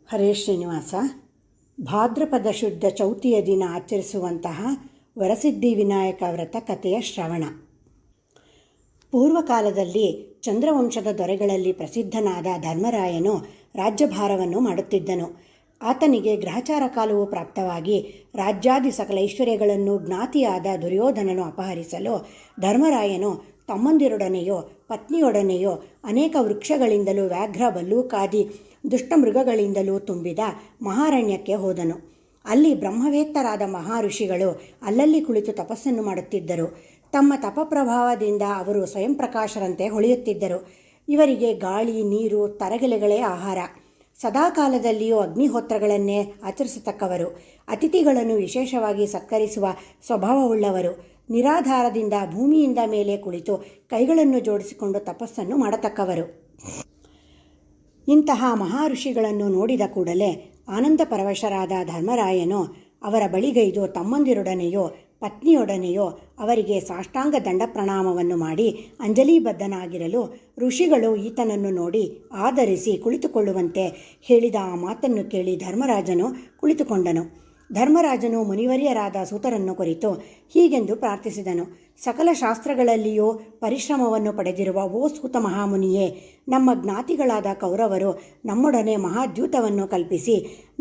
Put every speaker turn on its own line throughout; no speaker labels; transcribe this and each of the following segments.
ಹರೇ ಶ್ರೀನಿವಾಸ. ಭಾದ್ರಪದ ಶುದ್ಧ ಚೌತಿಯ ದಿನ ಆಚರಿಸುವಂತಹ ವರಸಿದ್ಧಿ ವಿನಾಯಕ ವ್ರತ ಕಥೆಯ ಶ್ರವಣ. ಪೂರ್ವಕಾಲದಲ್ಲಿ ಚಂದ್ರವಂಶದ ದೊರೆಗಳಲ್ಲಿ ಪ್ರಸಿದ್ಧನಾದ ಧರ್ಮರಾಯನು ರಾಜ್ಯಭಾರವನ್ನು ಮಾಡುತ್ತಿದ್ದನು. ಆತನಿಗೆ ಗ್ರಹಚಾರ ಕಾಲವು ಪ್ರಾಪ್ತವಾಗಿ ರಾಜ್ಯಾದಿ ಸಕಲ ಐಶ್ವರ್ಯಗಳನ್ನು ಜ್ಞಾತಿಯಾದ ದುರ್ಯೋಧನನು ಅಪಹರಿಸಲು ಧರ್ಮರಾಯನು ತಮ್ಮಂದಿರೊಡನೆಯೋ ಪತ್ನಿಯೊಡನೆಯೋ ಅನೇಕ ವೃಕ್ಷಗಳಿಂದಲೂ ವ್ಯಾಘ್ರ ಬಲ್ಲೂಕಾದಿ ದುಷ್ಟಮೃಗಗಳಿಂದಲೂ ತುಂಬಿದ ಮಹಾರಣ್ಯಕ್ಕೆ ಹೋದನು. ಅಲ್ಲಿ ಬ್ರಹ್ಮವೇತ್ತರಾದ ಮಹಾಋಷಿಗಳು ಅಲ್ಲಲ್ಲಿ ಕುಳಿತು ತಪಸ್ಸನ್ನು ಮಾಡುತ್ತಿದ್ದರು. ತಮ್ಮ ತಪಪ್ರಭಾವದಿಂದ ಅವರು ಸ್ವಯಂ ಪ್ರಕಾಶರಂತೆ ಹೊಳೆಯುತ್ತಿದ್ದರು. ಇವರಿಗೆ ಗಾಳಿ, ನೀರು, ತರಗೆಲೆಗಳೇ ಆಹಾರ. ಸದಾಕಾಲದಲ್ಲಿಯೂ ಅಗ್ನಿಹೋತ್ರಗಳನ್ನೇ ಆಚರಿಸತಕ್ಕವರು. ಅತಿಥಿಗಳನ್ನು ವಿಶೇಷವಾಗಿ ಸತ್ಕರಿಸುವ ಸ್ವಭಾವವುಳ್ಳವರು. ನಿರಾಧಾರದಿಂದ ಭೂಮಿಯಿಂದ ಮೇಲೆ ಕುಳಿತು ಕೈಗಳನ್ನು ಜೋಡಿಸಿಕೊಂಡು ತಪಸ್ಸನ್ನು ಮಾಡತಕ್ಕವರು. ಇಂತಹ ಮಹಾಋಷಿಗಳನ್ನು ನೋಡಿದ ಕೂಡಲೇ ಆನಂದ ಪರವಶರಾದ ಧರ್ಮರಾಯನು ಅವರ ಬಳಿಗೈದು ತಮ್ಮಂದಿರೊಡನೆಯೋ ಪತ್ನಿಯೊಡನೆಯೋ ಅವರಿಗೆ ಸಾಷ್ಟಾಂಗ ದಂಡ ಪ್ರಣಾಮವನ್ನು ಮಾಡಿ ಅಂಜಲಿಬದ್ಧನಾಗಿರಲು ಋಷಿಗಳು ಈತನನ್ನು ನೋಡಿ ಆದರಿಸಿ ಕುಳಿತುಕೊಳ್ಳುವಂತೆ ಹೇಳಿದ ಆ ಮಾತನ್ನು ಕೇಳಿ ಧರ್ಮರಾಜನು ಕುಳಿತುಕೊಂಡನು. ಧರ್ಮರಾಜನು ಮುನಿವರ್ಯರಾದ ಸೂತರನ್ನು ಕುರಿತು ಹೀಗೆಂದು ಪ್ರಾರ್ಥಿಸಿದನು. ಸಕಲ ಶಾಸ್ತ್ರಗಳಲ್ಲಿಯೂ ಪರಿಶ್ರಮವನ್ನು ಪಡೆದಿರುವ ಓ ಸೂತ ಮಹಾಮುನಿಯೇ, ನಮ್ಮ ಜ್ಞಾತಿಗಳಾದ ಕೌರವರು ನಮ್ಮೊಡನೆ ಮಹಾದ್ಯೂತವನ್ನು ಕಲ್ಪಿಸಿ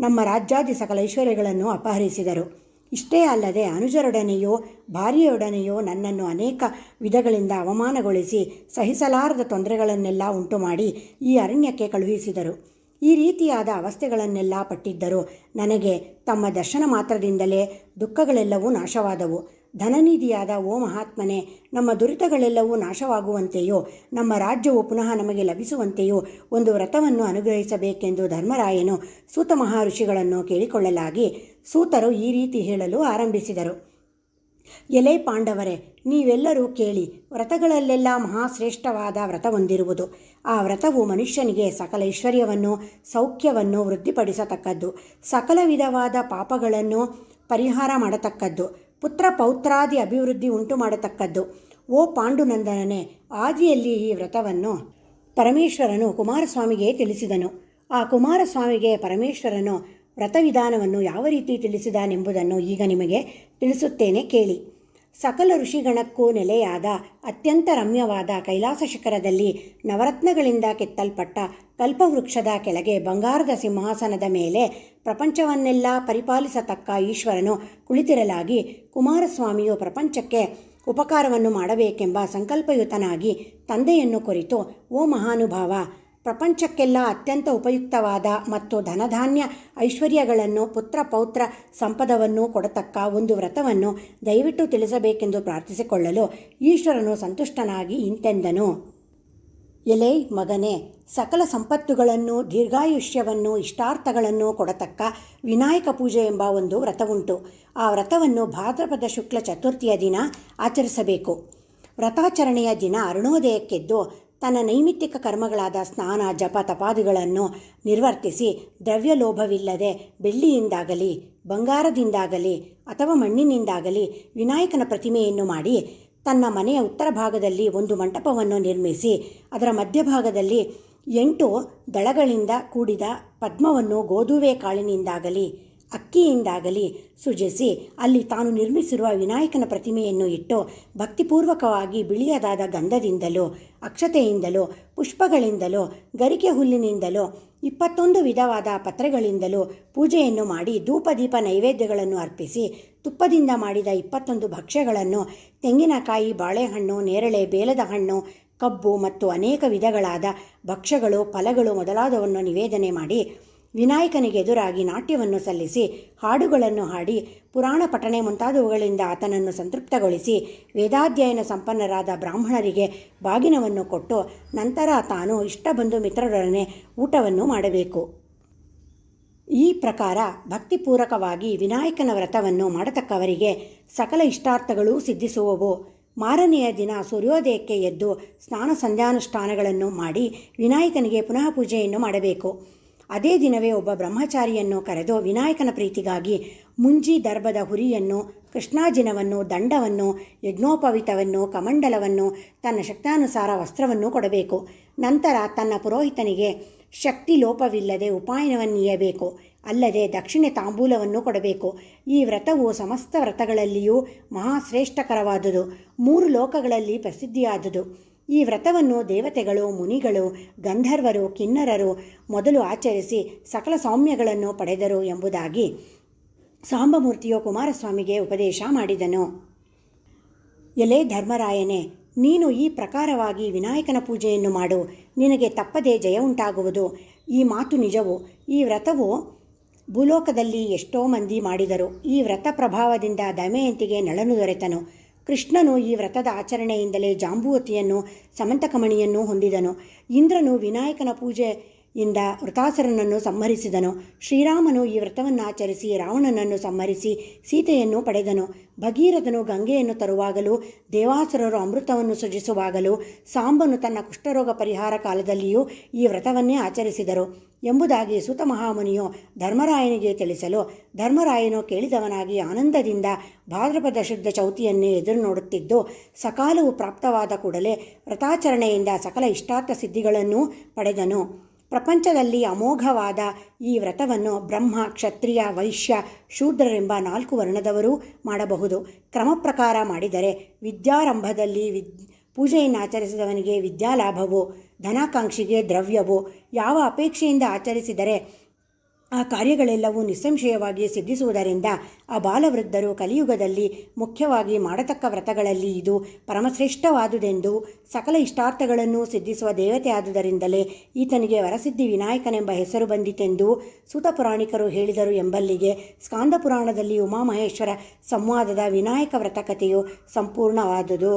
ನಮ್ಮ ರಾಜ್ಯಾದಿ ಸಕಲ ಐಶ್ವರ್ಯಗಳನ್ನು ಅಪಹರಿಸಿದರು. ಇಷ್ಟೇ ಅಲ್ಲದೆ ಅನುಜರೊಡನೆಯೋ ಭಾರ್ಯೆಯೊಡನೆಯೋ ನನ್ನನ್ನು ಅನೇಕ ವಿಧಗಳಿಂದ ಅವಮಾನಗೊಳಿಸಿ ಸಹಿಸಲಾರದ ತೊಂದರೆಗಳನ್ನೆಲ್ಲ ಉಂಟುಮಾಡಿ ಈ ಅರಣ್ಯಕ್ಕೆ ಕಳುಹಿಸಿದರು. ಈ ರೀತಿಯಾದ ಅವಸ್ಥೆಗಳನ್ನೆಲ್ಲ ಪಟ್ಟಿದ್ದರೂ ನನಗೆ ತಮ್ಮ ದರ್ಶನ ಮಾತ್ರದಿಂದಲೇ ದುಃಖಗಳೆಲ್ಲವೂ ನಾಶವಾದವು. ಧನನಿಧಿಯಾದ ಓ ಮಹಾತ್ಮನೇ, ನಮ್ಮ ದುರಿತಗಳೆಲ್ಲವೂ ನಾಶವಾಗುವಂತೆಯೋ ನಮ್ಮ ರಾಜ್ಯವು ಪುನಃ ನಮಗೆ ಲಭಿಸುವಂತೆಯೋ ಒಂದು ವ್ರತವನ್ನು ಅನುಗ್ರಹಿಸಬೇಕೆಂದು ಧರ್ಮರಾಯನು ಸೂತ ಮಹರ್ಷಿಗಳನ್ನು ಕೇಳಿಕೊಳ್ಳಲಾಗಿ ಸೂತರು ಈ ರೀತಿ ಹೇಳಲು ಆರಂಭಿಸಿದರು. ಎಲೆ ಪಾಂಡವರೇ, ನೀವೆಲ್ಲರೂ ಕೇಳಿ. ವ್ರತಗಳಲ್ಲೆಲ್ಲ ಮಹಾಶ್ರೇಷ್ಠವಾದ ವ್ರತವೊಂದಿರುವುದು. ಆ ವ್ರತವು ಮನುಷ್ಯನಿಗೆ ಸಕಲ ಐಶ್ವರ್ಯವನ್ನು ಸೌಖ್ಯವನ್ನು ವೃದ್ಧಿಪಡಿಸತಕ್ಕದ್ದು, ಸಕಲ ವಿಧವಾದ ಪಾಪಗಳನ್ನು ಪರಿಹಾರ ಮಾಡತಕ್ಕದ್ದು, ಪುತ್ರ ಪೌತ್ರಾದಿ ಅಭಿವೃದ್ಧಿ ಉಂಟು ಮಾಡತಕ್ಕದ್ದು. ಓ ಪಾಂಡುನಂದನನೇ, ಆದಿಯಲ್ಲಿ ಈ ವ್ರತವನ್ನು ಪರಮೇಶ್ವರನು ಕುಮಾರಸ್ವಾಮಿಗೆ ತಿಳಿಸಿದನು. ಆ ಕುಮಾರಸ್ವಾಮಿಗೆ ಪರಮೇಶ್ವರನು ವ್ರತವಿಧಾನವನ್ನು ಯಾವ ರೀತಿ ತಿಳಿಸಿದನೆಂಬುದನ್ನು ಈಗ ನಿಮಗೆ ತಿಳಿಸುತ್ತೇನೆ ಕೇಳಿ. ಸಕಲ ಋಷಿಗಣಕ್ಕೂ ನೆಲೆಯಾದ ಅತ್ಯಂತ ರಮ್ಯವಾದ ಕೈಲಾಸ ಶಿಖರದಲ್ಲಿ ನವರತ್ನಗಳಿಂದ ಕೆತ್ತಲ್ಪಟ್ಟ ಕಲ್ಪವೃಕ್ಷದ ಕೆಳಗೆ ಬಂಗಾರದ ಸಿಂಹಾಸನದ ಮೇಲೆ ಪ್ರಪಂಚವನ್ನೆಲ್ಲ ಪರಿಪಾಲಿಸತಕ್ಕ ಈಶ್ವರನು ಕುಳಿತಿರಲಾಗಿ ಕುಮಾರಸ್ವಾಮಿಯು ಪ್ರಪಂಚಕ್ಕೆ ಉಪಕಾರವನ್ನು ಮಾಡಬೇಕೆಂಬ ಸಂಕಲ್ಪಯುತನಾಗಿ ತಂದೆಯನ್ನು ಕುರಿತು, ಓ ಮಹಾನುಭಾವ, ಪ್ರಪಂಚಕ್ಕೆಲ್ಲ ಅತ್ಯಂತ ಉಪಯುಕ್ತವಾದ ಮತ್ತು ಧನಧಾನ್ಯ ಐಶ್ವರ್ಯಗಳನ್ನು ಪುತ್ರ ಪೌತ್ರ ಸಂಪದವನ್ನು ಕೊಡತಕ್ಕ ಒಂದು ವ್ರತವನ್ನು ದಯವಿಟ್ಟು ತಿಳಿಸಬೇಕೆಂದು ಪ್ರಾರ್ಥಿಸಿಕೊಳ್ಳಲು ಈಶ್ವರನು ಸಂತುಷ್ಟನಾಗಿ ಇಂತೆಂದನು. ಎಲೈ ಮಗನೇ, ಸಕಲ ಸಂಪತ್ತುಗಳನ್ನು ದೀರ್ಘಾಯುಷ್ಯವನ್ನು ಇಷ್ಟಾರ್ಥಗಳನ್ನು ಕೊಡತಕ್ಕ ವಿನಾಯಕ ಪೂಜೆ ಎಂಬ ಒಂದು ವ್ರತವುಂಟು. ಆ ವ್ರತವನ್ನು ಭಾದ್ರಪದ ಶುಕ್ಲ ಚತುರ್ಥಿಯ ದಿನ ಆಚರಿಸಬೇಕು. ವ್ರತಾಚರಣೆಯ ದಿನ ಅರುಣೋದಯಕ್ಕೆದ್ದು ತನ್ನ ನೈಮಿತ್ತಿಕ ಕರ್ಮಗಳಾದ ಸ್ನಾನ, ಜಪ, ತಪಾದಿಗಳನ್ನು ನಿರ್ವರ್ತಿಸಿ ದ್ರವ್ಯಲೋಭವಿಲ್ಲದೆ ಬೆಳ್ಳಿಯಿಂದಾಗಲಿ ಬಂಗಾರದಿಂದಾಗಲಿ ಅಥವಾ ಮಣ್ಣಿನಿಂದಾಗಲಿ ವಿನಾಯಕನ ಪ್ರತಿಮೆಯನ್ನು ಮಾಡಿ ತನ್ನ ಮನೆಯ ಉತ್ತರ ಭಾಗದಲ್ಲಿ ಒಂದು ಮಂಟಪವನ್ನು ನಿರ್ಮಿಸಿ ಅದರ ಮಧ್ಯಭಾಗದಲ್ಲಿ 8 ದಳಗಳಿಂದ ಕೂಡಿದ ಪದ್ಮವನ್ನು ಗೋಧುವೆ ಕಾಳಿನಿಂದಾಗಲಿ ಅಕ್ಕಿಯಿಂದಾಗಲಿ ಸೃಜಿಸಿ ಅಲ್ಲಿ ತಾನು ನಿರ್ಮಿಸಿರುವ ವಿನಾಯಕನ ಪ್ರತಿಮೆಯನ್ನು ಇಟ್ಟು ಭಕ್ತಿಪೂರ್ವಕವಾಗಿ ಬಿಳಿಯದಾದ ಗಂಧದಿಂದಲೋ ಅಕ್ಷತೆಯಿಂದಲೋ ಪುಷ್ಪಗಳಿಂದಲೋ ಗರಿಕೆ ಹುಲ್ಲಿನಿಂದಲೋ 21 ವಿಧವಾದ ಪತ್ರೆಗಳಿಂದಲೂ ಪೂಜೆಯನ್ನು ಮಾಡಿ ಧೂಪದೀಪ ನೈವೇದ್ಯಗಳನ್ನು ಅರ್ಪಿಸಿ ತುಪ್ಪದಿಂದ ಮಾಡಿದ 21 ಭಕ್ಷ್ಯಗಳನ್ನು ತೆಂಗಿನಕಾಯಿ, ಬಾಳೆಹಣ್ಣು, ನೇರಳೆ, ಬೇಲದ ಹಣ್ಣು, ಕಬ್ಬು ಮತ್ತು ಅನೇಕ ವಿಧಗಳಾದ ಭಕ್ಷ್ಯಗಳು, ಫಲಗಳು ಮೊದಲಾದವನ್ನು ನಿವೇದನೆ ಮಾಡಿ ವಿನಾಯಕನಿಗೆ ಎದುರಾಗಿ ನಾಟ್ಯವನ್ನು ಸಲ್ಲಿಸಿ ಹಾಡುಗಳನ್ನು ಹಾಡಿ ಪುರಾಣ ಪಠಣೆ ಮುಂತಾದವುಗಳಿಂದ ಆತನನ್ನು ಸಂತೃಪ್ತಗೊಳಿಸಿ ವೇದಾಧ್ಯಯನ ಸಂಪನ್ನರಾದ ಬ್ರಾಹ್ಮಣರಿಗೆ ಬಾಗಿನವನ್ನು ಕೊಟ್ಟು ನಂತರ ತಾನು ಇಷ್ಟ ಬಂಧು ಮಿತ್ರರೊಡನೆ ಊಟವನ್ನು ಮಾಡಬೇಕು. ಈ ಪ್ರಕಾರ ಭಕ್ತಿಪೂರ್ವಕವಾಗಿ ವಿನಾಯಕನ ವ್ರತವನ್ನು ಮಾಡತಕ್ಕವರಿಗೆ ಸಕಲ ಇಷ್ಟಾರ್ಥಗಳೂ ಸಿದ್ಧಿಸುವವು. ಮಾರನೆಯ ದಿನ ಸೂರ್ಯೋದಯಕ್ಕೆ ಎದ್ದು ಸ್ನಾನ ಸಂಧ್ಯಾನುಷ್ಠಾನಗಳನ್ನು ಮಾಡಿ ವಿನಾಯಕನಿಗೆ ಪುನಃ ಪೂಜೆಯನ್ನು ಮಾಡಬೇಕು. ಅದೇ ದಿನವೇ ಒಬ್ಬ ಬ್ರಹ್ಮಚಾರಿಯನ್ನು ಕರೆದು ವಿನಾಯಕನ ಪ್ರೀತಿಗಾಗಿ ಮುಂಜಿ ದರ್ಭದ ಹುರಿಯನ್ನು, ಕೃಷ್ಣಾಜಿನವನ್ನು, ದಂಡವನ್ನು, ಯಜ್ಞೋಪವಿತವನ್ನು, ಕಮಂಡಲವನ್ನು, ತನ್ನ ಶಕ್ತಾನುಸಾರ ವಸ್ತ್ರವನ್ನು ಕೊಡಬೇಕು. ನಂತರ ತನ್ನ ಪುರೋಹಿತನಿಗೆ ಶಕ್ತಿ ಲೋಪವಿಲ್ಲದೆ ಉಪಾಯನವನ್ನೀಯಬೇಕು. ಅಲ್ಲದೆ ದಕ್ಷಿಣೆ ತಾಂಬೂಲವನ್ನು ಕೊಡಬೇಕು. ಈ ವ್ರತವು ಸಮಸ್ತ ವ್ರತಗಳಲ್ಲಿಯೂ ಮಹಾಶ್ರೇಷ್ಠಕರವಾದುದು, 3 ಲೋಕಗಳಲ್ಲಿ ಪ್ರಸಿದ್ಧಿಯಾದುದು. ಈ ವ್ರತವನ್ನು ದೇವತೆಗಳು, ಮುನಿಗಳು, ಗಂಧರ್ವರು, ಕಿನ್ನರರು ಮೊದಲು ಆಚರಿಸಿ ಸಕಲ ಸೌಮ್ಯಗಳನ್ನು ಪಡೆದರು ಎಂಬುದಾಗಿ ಸಾಂಬಮೂರ್ತಿಯು ಕುಮಾರಸ್ವಾಮಿಗೆ ಉಪದೇಶ ಮಾಡಿದನು. ಎಲೆ ಧರ್ಮರಾಯನೇ, ನೀನು ಈ ಪ್ರಕಾರವಾಗಿ ವಿನಾಯಕನ ಪೂಜೆಯನ್ನು ಮಾಡು, ನಿನಗೆ ತಪ್ಪದೆ ಜಯ ಉಂಟಾಗುವುದು. ಈ ಮಾತು ನಿಜವು. ಈ ವ್ರತವು ಭೂಲೋಕದಲ್ಲಿ ಎಷ್ಟೋ ಮಂದಿ ಮಾಡಿದರು. ಈ ವ್ರತ ಪ್ರಭಾವದಿಂದ ದಮಯಂತಿಗೆ ನಳನು ದೊರೆತನು. ಕೃಷ್ಣನು ಈ ವ್ರತದ ಆಚರಣೆಯಿಂದಲೇ ಜಾಂಬುವತಿಯನ್ನು, ಸಮಂತಕಮಣಿಯನ್ನು ಹೊಂದಿದನು. ಇಂದ್ರನು ವಿನಾಯಕನ ಪೂಜೆಯಿಂದ ವೃತಾಸುರನನ್ನು ಸಂಹರಿಸಿದನು. ಶ್ರೀರಾಮನು ಈ ವ್ರತವನ್ನು ಆಚರಿಸಿ ರಾವಣನನ್ನು ಸಂಹರಿಸಿ ಸೀತೆಯನ್ನು ಪಡೆದನು. ಭಗೀರಥನು ಗಂಗೆಯನ್ನು ತರುವಾಗಲೂ, ದೇವಾಸುರರು ಅಮೃತವನ್ನು ಸೃಜಿಸುವಾಗಲೂ, ಸಾಂಬನು ತನ್ನ ಕುಷ್ಠರೋಗ ಪರಿಹಾರ ಕಾಲದಲ್ಲಿಯೂ ಈ ವ್ರತವನ್ನೇ ಆಚರಿಸಿದರು ಎಂಬುದಾಗಿ ಸೂತ ಮಹಾಮುನಿಯು ಧರ್ಮರಾಯನಿಗೆ ತಿಳಿಸಲು, ಧರ್ಮರಾಯನು ಕೇಳಿದವನಾಗಿ ಆನಂದದಿಂದ ಭಾದ್ರಪದ ಶುದ್ಧ ಚೌತಿಯನ್ನೇ ಎದುರು ನೋಡುತ್ತಿದ್ದು, ಸಕಾಲವು ಪ್ರಾಪ್ತವಾದ ಕೂಡಲೇ ವ್ರತಾಚರಣೆಯಿಂದ ಸಕಲ ಇಷ್ಟಾರ್ಥ ಸಿದ್ಧಿಗಳನ್ನೂ ಪಡೆದನು. ಪ್ರಪಂಚದಲ್ಲಿ ಅಮೋಘವಾದ ಈ ವ್ರತವನ್ನು ಬ್ರಹ್ಮ, ಕ್ಷತ್ರಿಯ, ವೈಶ್ಯ, ಶೂದ್ರರೆಂಬ 4 ವರ್ಣದವರೂ ಮಾಡಬಹುದು. ಕ್ರಮ ಪ್ರಕಾರ ಮಾಡಿದರೆ ವಿದ್ಯಾರಂಭದಲ್ಲಿ ಪೂಜೆಯನ್ನು ಆಚರಿಸಿದವನಿಗೆ ವಿದ್ಯಾಲಾಭವು, ಧನಾಕಾಂಕ್ಷಿಗೆ ದ್ರವ್ಯವು, ಯಾವ ಅಪೇಕ್ಷೆಯಿಂದ ಆಚರಿಸಿದರೆ ಆ ಕಾರ್ಯಗಳೆಲ್ಲವೂ ನಿಸ್ಸಂಶಯವಾಗಿ ಸಿದ್ಧಿಸುವುದರಿಂದ ಆ ಬಾಲವೃದ್ಧರು ಕಲಿಯುಗದಲ್ಲಿ ಮುಖ್ಯವಾಗಿ ಮಾಡತಕ್ಕ ವ್ರತಗಳಲ್ಲಿ ಇದು ಪರಮಶ್ರೇಷ್ಠವಾದುದೆಂದು, ಸಕಲ ಇಷ್ಟಾರ್ಥಗಳನ್ನು ಸಿದ್ಧಿಸುವ ದೇವತೆ ಆದುದರಿಂದಲೇ ಈತನಿಗೆ ವರಸಿದ್ಧಿ ವಿನಾಯಕನೆಂಬ ಹೆಸರು ಬಂದಿತೆಂದು ಸೂತ ಪುರಾಣಿಕರು ಹೇಳಿದರು ಎಂಬಲ್ಲಿಗೆ ಸ್ಕಾಂದ ಪುರಾಣದಲ್ಲಿ ಉಮಾಮಹೇಶ್ವರ ಸಂವಾದದ ವಿನಾಯಕ ವ್ರತ ಕಥೆಯು ಸಂಪೂರ್ಣವಾದುದು.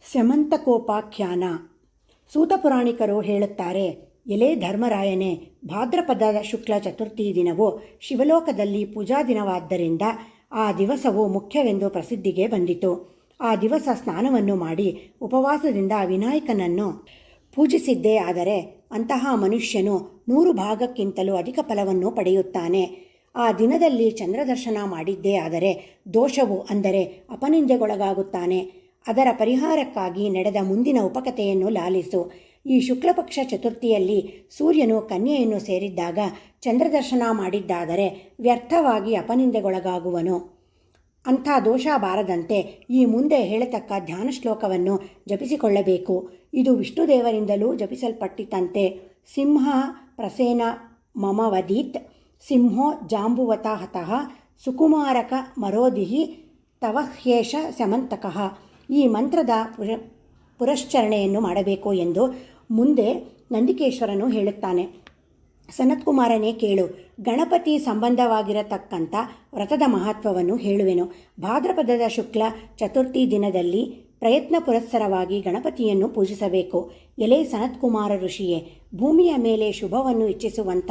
ಸ್ಯಮಂತಕೋಪಾಖ್ಯಾನ. ಸೂತ ಪುರಾಣಿಕರು ಹೇಳುತ್ತಾರೆ, ಎಲೆ ಧರ್ಮರಾಯನೇ, ಭಾದ್ರಪದದ ಶುಕ್ಲ ಚತುರ್ಥಿ ದಿನವು ಶಿವಲೋಕದಲ್ಲಿ ಪೂಜಾ ದಿನವಾದ್ದರಿಂದ ಆ ದಿವಸವು ಮುಖ್ಯವೆಂದು ಪ್ರಸಿದ್ಧಿಗೆ ಬಂದಿತು. ಆ ದಿವಸ ಸ್ನಾನವನ್ನು ಮಾಡಿ ಉಪವಾಸದಿಂದ ವಿನಾಯಕನನ್ನು ಪೂಜಿಸಿದ್ದೇ ಆದರೆ ಅಂತಹ ಮನುಷ್ಯನು 100 ಭಾಗಕ್ಕಿಂತಲೂ ಅಧಿಕ ಫಲವನ್ನು ಪಡೆಯುತ್ತಾನೆ. ಆ ದಿನದಲ್ಲಿ ಚಂದ್ರದರ್ಶನ ಮಾಡಿದ್ದೇ ಆದರೆ ದೋಷವು ಅಂದರೆ ಅಪನಿಂದೆಗೊಳಗಾಗುತ್ತಾನೆ. ಅದರ ಪರಿಹಾರಕ್ಕಾಗಿ ನಡೆದ ಮುಂದಿನ ಉಪಕಥೆಯನ್ನು ಲಾಲಿಸು. ಈ ಶುಕ್ಲಪಕ್ಷ ಚತುರ್ಥಿಯಲ್ಲಿ ಸೂರ್ಯನು ಕನ್ಯೆಯನ್ನು ಸೇರಿದ್ದಾಗ ಚಂದ್ರದರ್ಶನ ಮಾಡಿದ್ದಾದರೆ ವ್ಯರ್ಥವಾಗಿ ಅಪನಿಂದೆಗೊಳಗಾಗುವನು. ಅಂಥ ದೋಷ ಬಾರದಂತೆ ಈ ಮುಂದೆ ಹೇಳತಕ್ಕ ಧ್ಯಾನ ಶ್ಲೋಕವನ್ನು ಜಪಿಸಿಕೊಳ್ಳಬೇಕು. ಇದು ವಿಷ್ಣುದೇವರಿಂದಲೂ ಜಪಿಸಲ್ಪಟ್ಟಿತಂತೆ. ಸಿಂಹ ಪ್ರಸೇನ ಮಮ ವದೀತ್, ಸಿಂಹೋ ಜಾಂಬುವತ ಹತಃ, ಸುಕುಮಾರಕ ಮರೋದಿಹಿ ತವ ಹ್ಯೇಷ ಸಮಂತಕಃ. ಈ ಮಂತ್ರದ ಪುರಶ್ಚರಣೆಯನ್ನು ಮಾಡಬೇಕು ಎಂದು ಮುಂದೆ ನಂದಿಕೇಶ್ವರನು ಹೇಳುತ್ತಾನೆ. ಸನತ್ಕುಮಾರನೇ ಕೇಳು, ಗಣಪತಿ ಸಂಬಂಧವಾಗಿರತಕ್ಕಂಥ ವ್ರತದ ಮಹತ್ವವನ್ನು ಹೇಳುವೆನು. ಭಾದ್ರಪದದ ಶುಕ್ಲ ಚತುರ್ಥಿ ದಿನದಲ್ಲಿ ಪ್ರಯತ್ನ ಪುರಸ್ಸರವಾಗಿ ಗಣಪತಿಯನ್ನು ಪೂಜಿಸಬೇಕು. ಎಲೆ ಸನತ್ಕುಮಾರ ಋಷಿಯೇ, ಭೂಮಿಯ ಮೇಲೆ ಶುಭವನ್ನು ಇಚ್ಛಿಸುವಂಥ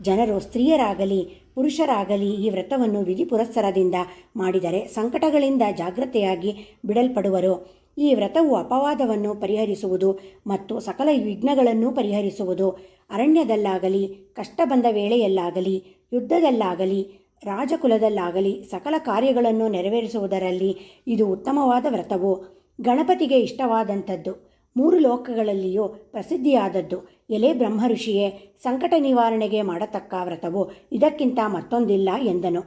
ಜನರು ಸ್ತ್ರೀಯರಾಗಲಿ ಪುರುಷರಾಗಲಿ ಈ ವ್ರತವನ್ನು ವಿಧಿ ಪುರಸ್ಸರದಿಂದ ಮಾಡಿದರೆ ಸಂಕಟಗಳಿಂದ ಜಾಗ್ರತೆಯಾಗಿ ಬಿಡಲ್ಪಡುವರು. ಈ ವ್ರತವು ಅಪವಾದವನ್ನು ಪರಿಹರಿಸುವುದು ಮತ್ತು ಸಕಲ ವಿಘ್ನಗಳನ್ನು ಪರಿಹರಿಸುವುದು. ಅರಣ್ಯದಲ್ಲಾಗಲಿ, ಕಷ್ಟ ಬಂದ ವೇಳೆಯಲ್ಲಾಗಲಿ, ಯುದ್ಧದಲ್ಲಾಗಲಿ, ರಾಜಕುಲದಲ್ಲಾಗಲಿ ಸಕಲ ಕಾರ್ಯಗಳನ್ನು ನೆರವೇರಿಸುವುದರಲ್ಲಿ ಇದು ಉತ್ತಮವಾದ ವ್ರತವು. ಗಣಪತಿಗೆ ಇಷ್ಟವಾದಂಥದ್ದು, 3 ಲೋಕಗಳಲ್ಲಿಯೂ ಪ್ರಸಿದ್ಧಿಯಾದದ್ದು. ಎಲೆ ಬ್ರಹ್ಮ ಋಷಿಯೇ, ಸಂಕಟ ನಿವಾರಣೆಗೆ ಮಾಡತಕ್ಕ ವ್ರತವು ಇದಕ್ಕಿಂತ ಮತ್ತೊಂದಿಲ್ಲ ಎಂದನು.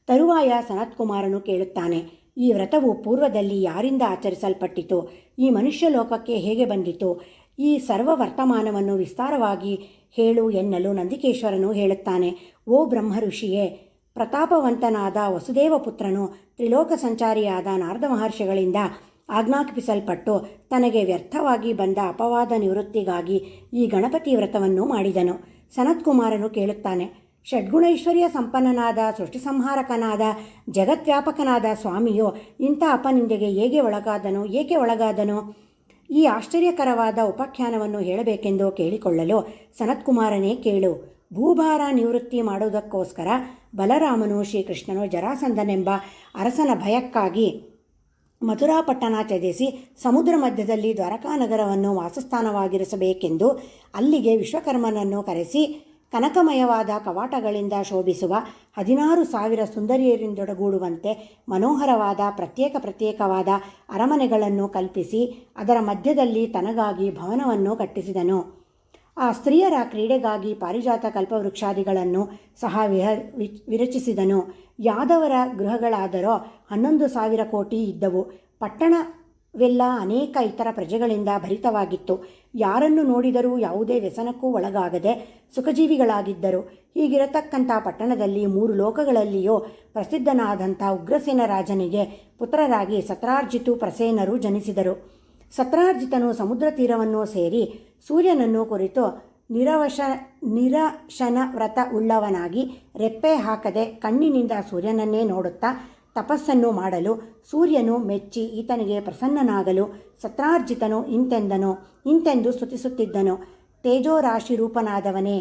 ತರುವಾಯ ಸನತ್ಕುಮಾರನು ಕೇಳುತ್ತಾನೆ, ಈ ವ್ರತವು ಪೂರ್ವದಲ್ಲಿ ಯಾರಿಂದ ಆಚರಿಸಲ್ಪಟ್ಟಿತು? ಈ ಮನುಷ್ಯ ಲೋಕಕ್ಕೆ ಹೇಗೆ ಬಂದಿತು? ಈ ಸರ್ವ ವರ್ತಮಾನವನ್ನು ವಿಸ್ತಾರವಾಗಿ ಹೇಳು ಎನ್ನಲು ನಂದಿಕೇಶ್ವರನು ಹೇಳುತ್ತಾನೆ. ಓ ಬ್ರಹ್ಮ ಋಷಿಯೇ, ಪ್ರತಾಪವಂತನಾದ ವಸುದೇವ ಪುತ್ರನು ತ್ರಿಲೋಕ ಸಂಚಾರಿಯಾದ ನಾರದ ಮಹರ್ಷಿಗಳಿಂದ ಆಜ್ಞಾಪಿಸಲ್ಪಟ್ಟು ತನಗೆ ವ್ಯರ್ಥವಾಗಿ ಬಂದ ಅಪವಾದ ನಿವೃತ್ತಿಗಾಗಿ ಈ ಗಣಪತಿ ವ್ರತವನ್ನು ಮಾಡಿದನು. ಸನತ್ಕುಮಾರನು ಕೇಳುತ್ತಾನೆ, ಷಡ್ಗುಣೈಶ್ವರ್ಯ ಸಂಪನ್ನನಾದ ಸೃಷ್ಟಿ ಸಂಹಾರಕನಾದ ಜಗದ್ವ್ಯಾಪಕನಾದ ಸ್ವಾಮಿಯು ಇಂಥ ಅಪನಿಂದೆಗೆ ಏಕೆ ಒಳಗಾದನು? ಈ ಆಶ್ಚರ್ಯಕರವಾದ ಉಪಾಖ್ಯಾನವನ್ನು ಹೇಳಬೇಕೆಂದು ಕೇಳಿಕೊಳ್ಳಲು ಸನತ್ಕುಮಾರನೇ ಕೇಳು. ಭೂಭಾರ ನಿವೃತ್ತಿ ಮಾಡುವುದಕ್ಕೋಸ್ಕರ ಬಲರಾಮನು ಶ್ರೀಕೃಷ್ಣನು ಜರಾಸಂಧನೆಂಬ ಅರಸನ ಭಯಕ್ಕಾಗಿ ಮಥುರಾಪಟ್ಟಣ ತ್ಯಜಿಸಿ ಸಮುದ್ರ ಮಧ್ಯದಲ್ಲಿ ದ್ವಾರಕಾನಗರವನ್ನು ವಾಸಸ್ಥಾನವಾಗಿರಿಸಬೇಕೆಂದು ಅಲ್ಲಿಗೆ ವಿಶ್ವಕರ್ಮನನ್ನು ಕರೆಸಿ ಕನಕಮಯವಾದ ಕವಾಟಗಳಿಂದ ಶೋಭಿಸುವ 16,000 ಸುಂದರಿಯರಿಂದೊಡಗೂಡುವಂತೆ ಮನೋಹರವಾದ ಪ್ರತ್ಯೇಕವಾದ ಅರಮನೆಗಳನ್ನು ಕಲ್ಪಿಸಿ ಅದರ ಮಧ್ಯದಲ್ಲಿ ತನಗಾಗಿ ಭವನವನ್ನು ಕಟ್ಟಿಸಿದನು. ಆ ಸ್ತ್ರೀಯರ ಕ್ರೀಡೆಗಾಗಿ ಪಾರಿಜಾತ ಕಲ್ಪವೃಕ್ಷಾದಿಗಳನ್ನು ಸಹ ವಿರಚಿಸಿದನು. ಯಾದವರ ಗೃಹಗಳಾದರೋ 11,000 ಕೋಟಿ ಇದ್ದವು. ಪಟ್ಟಣವೆಲ್ಲ ಅನೇಕ ಇತರ ಪ್ರಜೆಗಳಿಂದ ಭರಿತವಾಗಿತ್ತು. ಯಾರನ್ನು ನೋಡಿದರೂ ಯಾವುದೇ ವ್ಯಸನಕ್ಕೂ ಒಳಗಾಗದೆ ಸುಖಜೀವಿಗಳಾಗಿದ್ದರು. ಹೀಗಿರತಕ್ಕಂಥ ಪಟ್ಟಣದಲ್ಲಿ 3 ಲೋಕಗಳಲ್ಲಿಯೂ ಪ್ರಸಿದ್ಧನಾದಂಥ ಉಗ್ರಸೇನ ರಾಜನಿಗೆ ಪುತ್ರರಾಗಿ ಸತ್ರಾರ್ಜಿತು ಪ್ರಸೇನರು ಜನಿಸಿದರು. ಸತ್ರಾರ್ಜಿತನು ಸಮುದ್ರ ತೀರವನ್ನು ಸೇರಿ ಸೂರ್ಯನನ್ನು ಕುರಿತು ನಿರಶನ ವ್ರತ ಉಳ್ಳವನಾಗಿ ರೆಪ್ಪೆ ಹಾಕದೆ ಕಣ್ಣಿನಿಂದ ಸೂರ್ಯನನ್ನೇ ನೋಡುತ್ತಾ ತಪಸ್ಸನ್ನು ಮಾಡಲು ಸೂರ್ಯನು ಮೆಚ್ಚಿ ಈತನಿಗೆ ಪ್ರಸನ್ನನಾಗಲು ಸತ್ರಾರ್ಜಿತನು ಇಂತೆಂದು ಸ್ತುತಿಸುತ್ತಿದ್ದನು. ತೇಜೋರಾಶಿ ರೂಪನಾದವನೇ,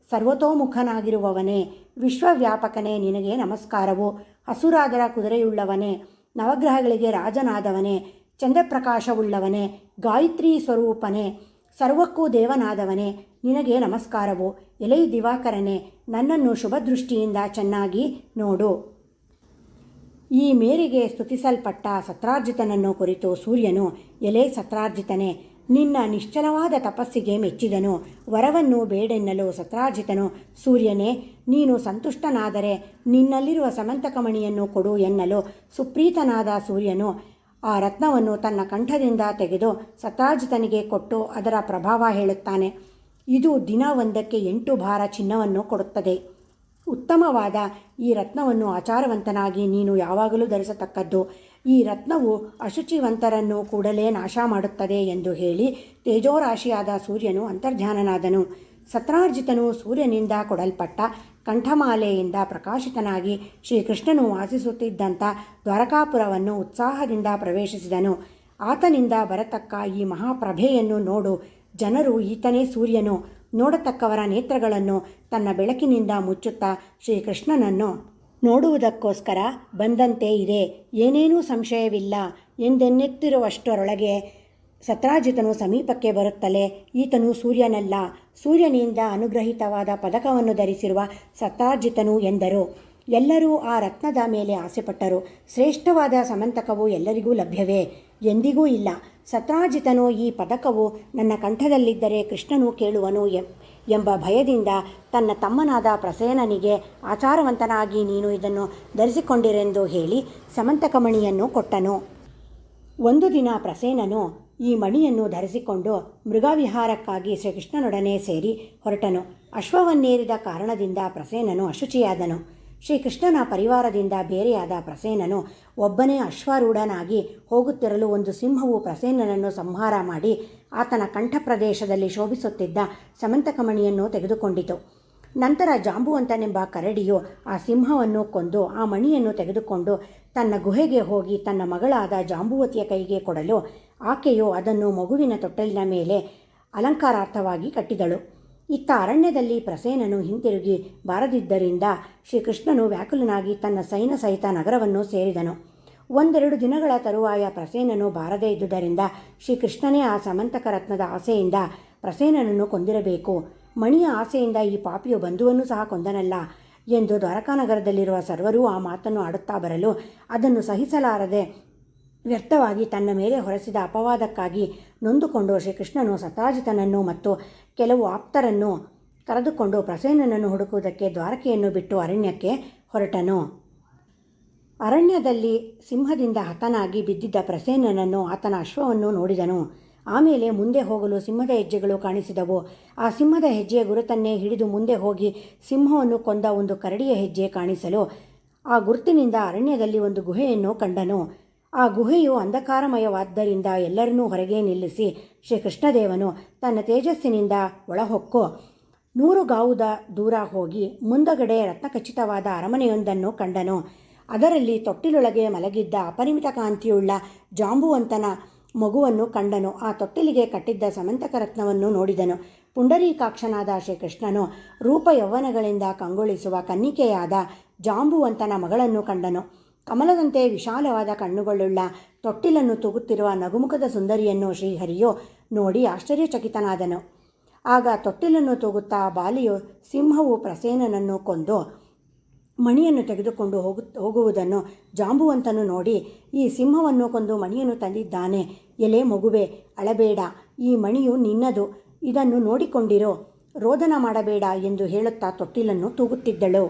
ಸರ್ವತೋಮುಖನಾಗಿರುವವನೇ, ವಿಶ್ವವ್ಯಾಪಕನೇ, ನಿನಗೆ ನಮಸ್ಕಾರವು. ಹಸುರಾದರ ಕುದುರೆಯುಳ್ಳವನೇ, ನವಗ್ರಹಗಳಿಗೆ ರಾಜನಾದವನೇ, ಚಂದ್ರಪ್ರಕಾಶವುಳ್ಳವನೇ, ಗಾಯತ್ರಿ ಸ್ವರೂಪನೇ, ಸರ್ವಕ್ಕೂ ದೇವನಾದವನೇ, ನಿನಗೆ ನಮಸ್ಕಾರವು. ಎಲೈ ದಿವಾಕರನೇ, ನನ್ನನ್ನು ಶುಭದೃಷ್ಟಿಯಿಂದ ಚೆನ್ನಾಗಿ ನೋಡು. ಈ ಮೇರೆಗೆ ಸ್ತುತಿಸಲ್ಪಟ್ಟ ಸತ್ರಾರ್ಜಿತನನ್ನು ಕುರಿತು ಸೂರ್ಯನು, ಎಲೆ ಸತ್ರಾರ್ಜಿತನೇ, ನಿನ್ನ ನಿಶ್ಚಲವಾದ ತಪಸ್ಸಿಗೆ ಮೆಚ್ಚಿದನು. ವರವನ್ನು ಬೇಡೆನ್ನಲು ಸತ್ರಾರ್ಜಿತನು, ಸೂರ್ಯನೇ, ನೀನು ಸಂತುಷ್ಟನಾದರೆ ನಿನ್ನಲ್ಲಿರುವ ಸಮಂತಕಮಣಿಯನ್ನು ಕೊಡು ಎನ್ನಲು ಸುಪ್ರೀತನಾದ ಸೂರ್ಯನು ಆ ರತ್ನವನ್ನು ತನ್ನ ಕಂಠದಿಂದ ತೆಗೆದು ಸತ್ರಾರ್ಜಿತನಿಗೆ ಕೊಟ್ಟು ಅದರ ಪ್ರಭಾವ ಹೇಳುತ್ತಾನೆ. ಇದು ದಿನ 1ಕ್ಕೆ 8 ಭಾರ ಚಿನ್ನವನ್ನು ಕೊಡುತ್ತದೆ. ಉತ್ತಮವಾದ ಈ ರತ್ನವನ್ನು ಆಚಾರವಂತನಾಗಿ ನೀನು ಯಾವಾಗಲೂ ಧರಿಸತಕ್ಕದ್ದು. ಈ ರತ್ನವು ಅಶುಚಿವಂತರನ್ನು ಕೂಡಲೇ ನಾಶ ಮಾಡುತ್ತದೆ ಎಂದು ಹೇಳಿ ತೇಜೋರಾಶಿಯಾದ ಸೂರ್ಯನು ಅಂತರ್ಧಾನನಾದನು. ಸತ್ರಾರ್ಜಿತನು ಸೂರ್ಯನಿಂದ ಕೊಡಲ್ಪಟ್ಟ ಕಂಠಮಾಲೆಯಿಂದ ಪ್ರಕಾಶಿತನಾಗಿ ಶ್ರೀಕೃಷ್ಣನು ವಾಸಿಸುತ್ತಿದ್ದಂಥ ದ್ವಾರಕಾಪುರವನ್ನು ಉತ್ಸಾಹದಿಂದ ಪ್ರವೇಶಿಸಿದನು. ಆತನಿಂದ ಬರತಕ್ಕ ಈ ಮಹಾಪ್ರಭೆಯನ್ನು ನೋಡು. ಜನರು ಈತನೇ ಸೂರ್ಯನು, ನೋಡತಕ್ಕವರ ನೇತ್ರಗಳನ್ನು ತನ್ನ ಬೆಳಕಿನಿಂದ ಮುಚ್ಚುತ್ತಾ ಶ್ರೀಕೃಷ್ಣನನ್ನು ನೋಡುವುದಕ್ಕೋಸ್ಕರ ಬಂದಂತೆ ಇದೆ, ಏನೇನೂ ಸಂಶಯವಿಲ್ಲ ಎಂದೆನ್ನುತ್ತಿರುವಷ್ಟರೊಳಗೆ ಸತ್ರಾರ್ಜಿತನು ಸಮೀಪಕ್ಕೆ ಬರುತ್ತಲೇ, ಈತನು ಸೂರ್ಯನಲ್ಲ, ಸೂರ್ಯನಿಂದ ಅನುಗ್ರಹಿತವಾದ ಪದಕವನ್ನು ಧರಿಸಿರುವ ಸತ್ರಾರ್ಜಿತನು ಎಂದರು. ಎಲ್ಲರೂ ಆ ರತ್ನದ ಮೇಲೆ ಆಸೆಪಟ್ಟರು. ಶ್ರೇಷ್ಠವಾದ ಸಮಂತಕವು ಎಲ್ಲರಿಗೂ ಲಭ್ಯವೇ? ಎಂದಿಗೂ ಇಲ್ಲ. ಸತ್ರಾರ್ಜಿತನು, ಈ ಪದಕವು ನನ್ನ ಕಂಠದಲ್ಲಿದ್ದರೆ ಕೃಷ್ಣನು ಕೇಳುವನು ಎಂಬ ಭಯದಿಂದ ತನ್ನ ತಮ್ಮನಾದ ಪ್ರಸೇನನಿಗೆ ಆಚಾರವಂತನಾಗಿ ನೀನು ಇದನ್ನು ಧರಿಸಿಕೊಂಡಿರೆಂದು ಹೇಳಿ ಸಮಂತಕಮಣಿಯನ್ನು ಕೊಟ್ಟನು. ಒಂದು ದಿನ ಪ್ರಸೇನನು ಈ ಮಣಿಯನ್ನು ಧರಿಸಿಕೊಂಡು ಮೃಗವಿಹಾರಕ್ಕಾಗಿ ಶ್ರೀಕೃಷ್ಣನೊಡನೆ ಸೇರಿ ಹೊರಟನು. ಅಶ್ವವನ್ನೇರಿದ ಕಾರಣದಿಂದ ಪ್ರಸೇನನು ಅಶುಚಿಯಾದನು. ಶ್ರೀಕೃಷ್ಣನ ಪರಿವಾರದಿಂದ ಬೇರೆಯಾದ ಪ್ರಸೇನನು ಒಬ್ಬನೇ ಅಶ್ವಾರೂಢನಾಗಿ ಹೋಗುತ್ತಿರಲು ಒಂದು ಸಿಂಹವು ಪ್ರಸೇನನನ್ನು ಸಂಹಾರ ಮಾಡಿ ಆತನ ಕಂಠಪ್ರದೇಶದಲ್ಲಿ ಶೋಭಿಸುತ್ತಿದ್ದ ಸಮಂತಕಮಣಿಯನ್ನು ತೆಗೆದುಕೊಂಡಿತು. ನಂತರ ಜಾಂಬುವಂತನೆಂಬ ಕರಡಿಯು ಆ ಸಿಂಹವನ್ನು ಕೊಂದು ಆ ಮಣಿಯನ್ನು ತೆಗೆದುಕೊಂಡು ತನ್ನ ಗುಹೆಗೆ ಹೋಗಿ ತನ್ನ ಮಗಳಾದ ಜಾಂಬುವತಿಯ ಕೈಗೆ ಕೊಡಲು ಆಕೆಯು ಅದನ್ನು ಮಗುವಿನ ತೊಟ್ಟಲಿನ ಮೇಲೆ ಅಲಂಕಾರಾರ್ಥವಾಗಿ ಕಟ್ಟಿದಳು. ಇತ್ತ ಅರಣ್ಯದಲ್ಲಿ ಪ್ರಸೇನನು ಹಿಂತಿರುಗಿ ಬಾರದಿದ್ದರಿಂದ ಶ್ರೀಕೃಷ್ಣನು ವ್ಯಾಕುಲನಾಗಿ ತನ್ನ ಸೈನ್ಯ ಸಹಿತ ನಗರವನ್ನು ಸೇರಿದನು. 1-2 ದಿನಗಳ ತರುವಾಯ ಪ್ರಸೇನನು ಬಾರದೇ ಇದ್ದುದರಿಂದ ಶ್ರೀಕೃಷ್ಣನೇ ಆ ಸಮಂತಕ ರತ್ನದ ಆಸೆಯಿಂದ ಪ್ರಸೇನನನ್ನು ಕೊಂದಿರಬೇಕು. ಮಣಿಯ ಆಸೆಯಿಂದ ಈ ಪಾಪಿಯು ಬಂಧುವನ್ನು ಸಹ ಕೊಂದನಲ್ಲ ಎಂದು ದ್ವಾರಕಾನಗರದಲ್ಲಿರುವ ಸರ್ವರೂ ಆ ಮಾತನ್ನು ಆಡುತ್ತಾ ಬರಲು ಅದನ್ನು ಸಹಿಸಲಾರದೆ ವ್ಯರ್ಥವಾಗಿ ತನ್ನ ಮೇಲೆ ಹೊರಸಿದ ಅಪವಾದಕ್ಕಾಗಿ ನೊಂದುಕೊಂಡು ಶ್ರೀಕೃಷ್ಣನು ಸತ್ರಾರ್ಜಿತನನ್ನು ಮತ್ತು ಕೆಲವು ಆಪ್ತರನ್ನು ಕರೆದುಕೊಂಡು ಪ್ರಸೇನನನ್ನು ಹುಡುಕುವುದಕ್ಕೆ ದ್ವಾರಕೆಯನ್ನು ಬಿಟ್ಟು ಅರಣ್ಯಕ್ಕೆ ಹೊರಟನು. ಅರಣ್ಯದಲ್ಲಿ ಸಿಂಹದಿಂದ ಹತನಾಗಿ ಬಿದ್ದಿದ್ದ ಪ್ರಸೇನನನ್ನು ಆತನ ಅಶ್ವವನ್ನು ನೋಡಿದನು. ಆಮೇಲೆ ಮುಂದೆ ಹೋಗಲು ಸಿಂಹದ ಹೆಜ್ಜೆಗಳು ಕಾಣಿಸಿದವು. ಆ ಸಿಂಹದ ಹೆಜ್ಜೆಯ ಗುರುತನ್ನೇ ಹಿಡಿದು ಮುಂದೆ ಹೋಗಿ ಸಿಂಹವನ್ನು ಕೊಂದ ಒಂದು ಕರಡಿಯ ಹೆಜ್ಜೆ ಕಾಣಿಸಲು ಆ ಗುರುತಿನಿಂದ ಅರಣ್ಯದಲ್ಲಿ ಒಂದು ಗುಹೆಯನ್ನು ಕಂಡನು. ಆ ಗುಹೆಯು ಅಂಧಕಾರಮಯವಾದ್ದರಿಂದ ಎಲ್ಲರನ್ನೂ ಹೊರಗೆ ನಿಲ್ಲಿಸಿ ಶ್ರೀಕೃಷ್ಣದೇವನು ತನ್ನ ತೇಜಸ್ಸಿನಿಂದ ಒಳಹೊಕ್ಕು 100 ಗಾವುದ ದೂರ ಹೋಗಿ ಮುಂದಗಡೆ ರತ್ನಖಚಿತವಾದ ಅರಮನೆಯೊಂದನ್ನು ಕಂಡನು. ಅದರಲ್ಲಿ ತೊಟ್ಟಿಲೊಳಗೆ ಮಲಗಿದ್ದ ಅಪರಿಮಿತ ಕಾಂತಿಯುಳ್ಳ ಜಾಂಬುವಂತನ ಮಗುವನ್ನು ಕಂಡನು. ಆ ತೊಟ್ಟಿಲಿಗೆ ಕಟ್ಟಿದ್ದ ಸಮಂತಕ ರತ್ನವನ್ನು ನೋಡಿದನು. ಪುಂಡರೀಕಾಕ್ಷನಾದ ಶ್ರೀಕೃಷ್ಣನು ರೂಪ ಯೌವನಗಳಿಂದ ಕಂಗೊಳಿಸುವ ಕನ್ನಿಕೆಯಾದ ಜಾಂಬುವಂತನ ಮಗಳನ್ನು ಕಂಡನು. ಕಮಲದಂತೆ ವಿಶಾಲವಾದ ಕಣ್ಣುಗಳುಳ್ಳ ತೊಟ್ಟಿಲನ್ನು ತೂಗುತ್ತಿರುವ ನಗುಮುಖದ ಸುಂದರಿಯನ್ನು ಶ್ರೀಹರಿಯು ನೋಡಿ ಆಶ್ಚರ್ಯಚಕಿತನಾದನು. ಆಗ ತೊಟ್ಟಿಲನ್ನು ತೂಗುತ್ತಾ ಬಾಲಿಯು ಸಿಂಹವು ಪ್ರಸೇನನನ್ನು ಕೊಂದು ಮಣಿಯನ್ನು ತೆಗೆದುಕೊಂಡು ಹೋಗುವುದನ್ನು ಜಾಂಬುವಂತನು ನೋಡಿ, ಈ ಸಿಂಹವನ್ನು ಕೊಂದು ಮಣಿಯನ್ನು ತಂದಿದ್ದಾನೆ. ಎಲೆ ಮಗುವೆ, ಅಳಬೇಡ, ಈ ಮಣಿಯು ನಿನ್ನದು. ಇದನ್ನು ನೋಡಿಕೊಂಡಿರೋ, ರೋದನ ಮಾಡಬೇಡ ಎಂದು ಹೇಳುತ್ತಾ ತೊಟ್ಟಿಲನ್ನು ತೂಗುತ್ತಿದ್ದಳು.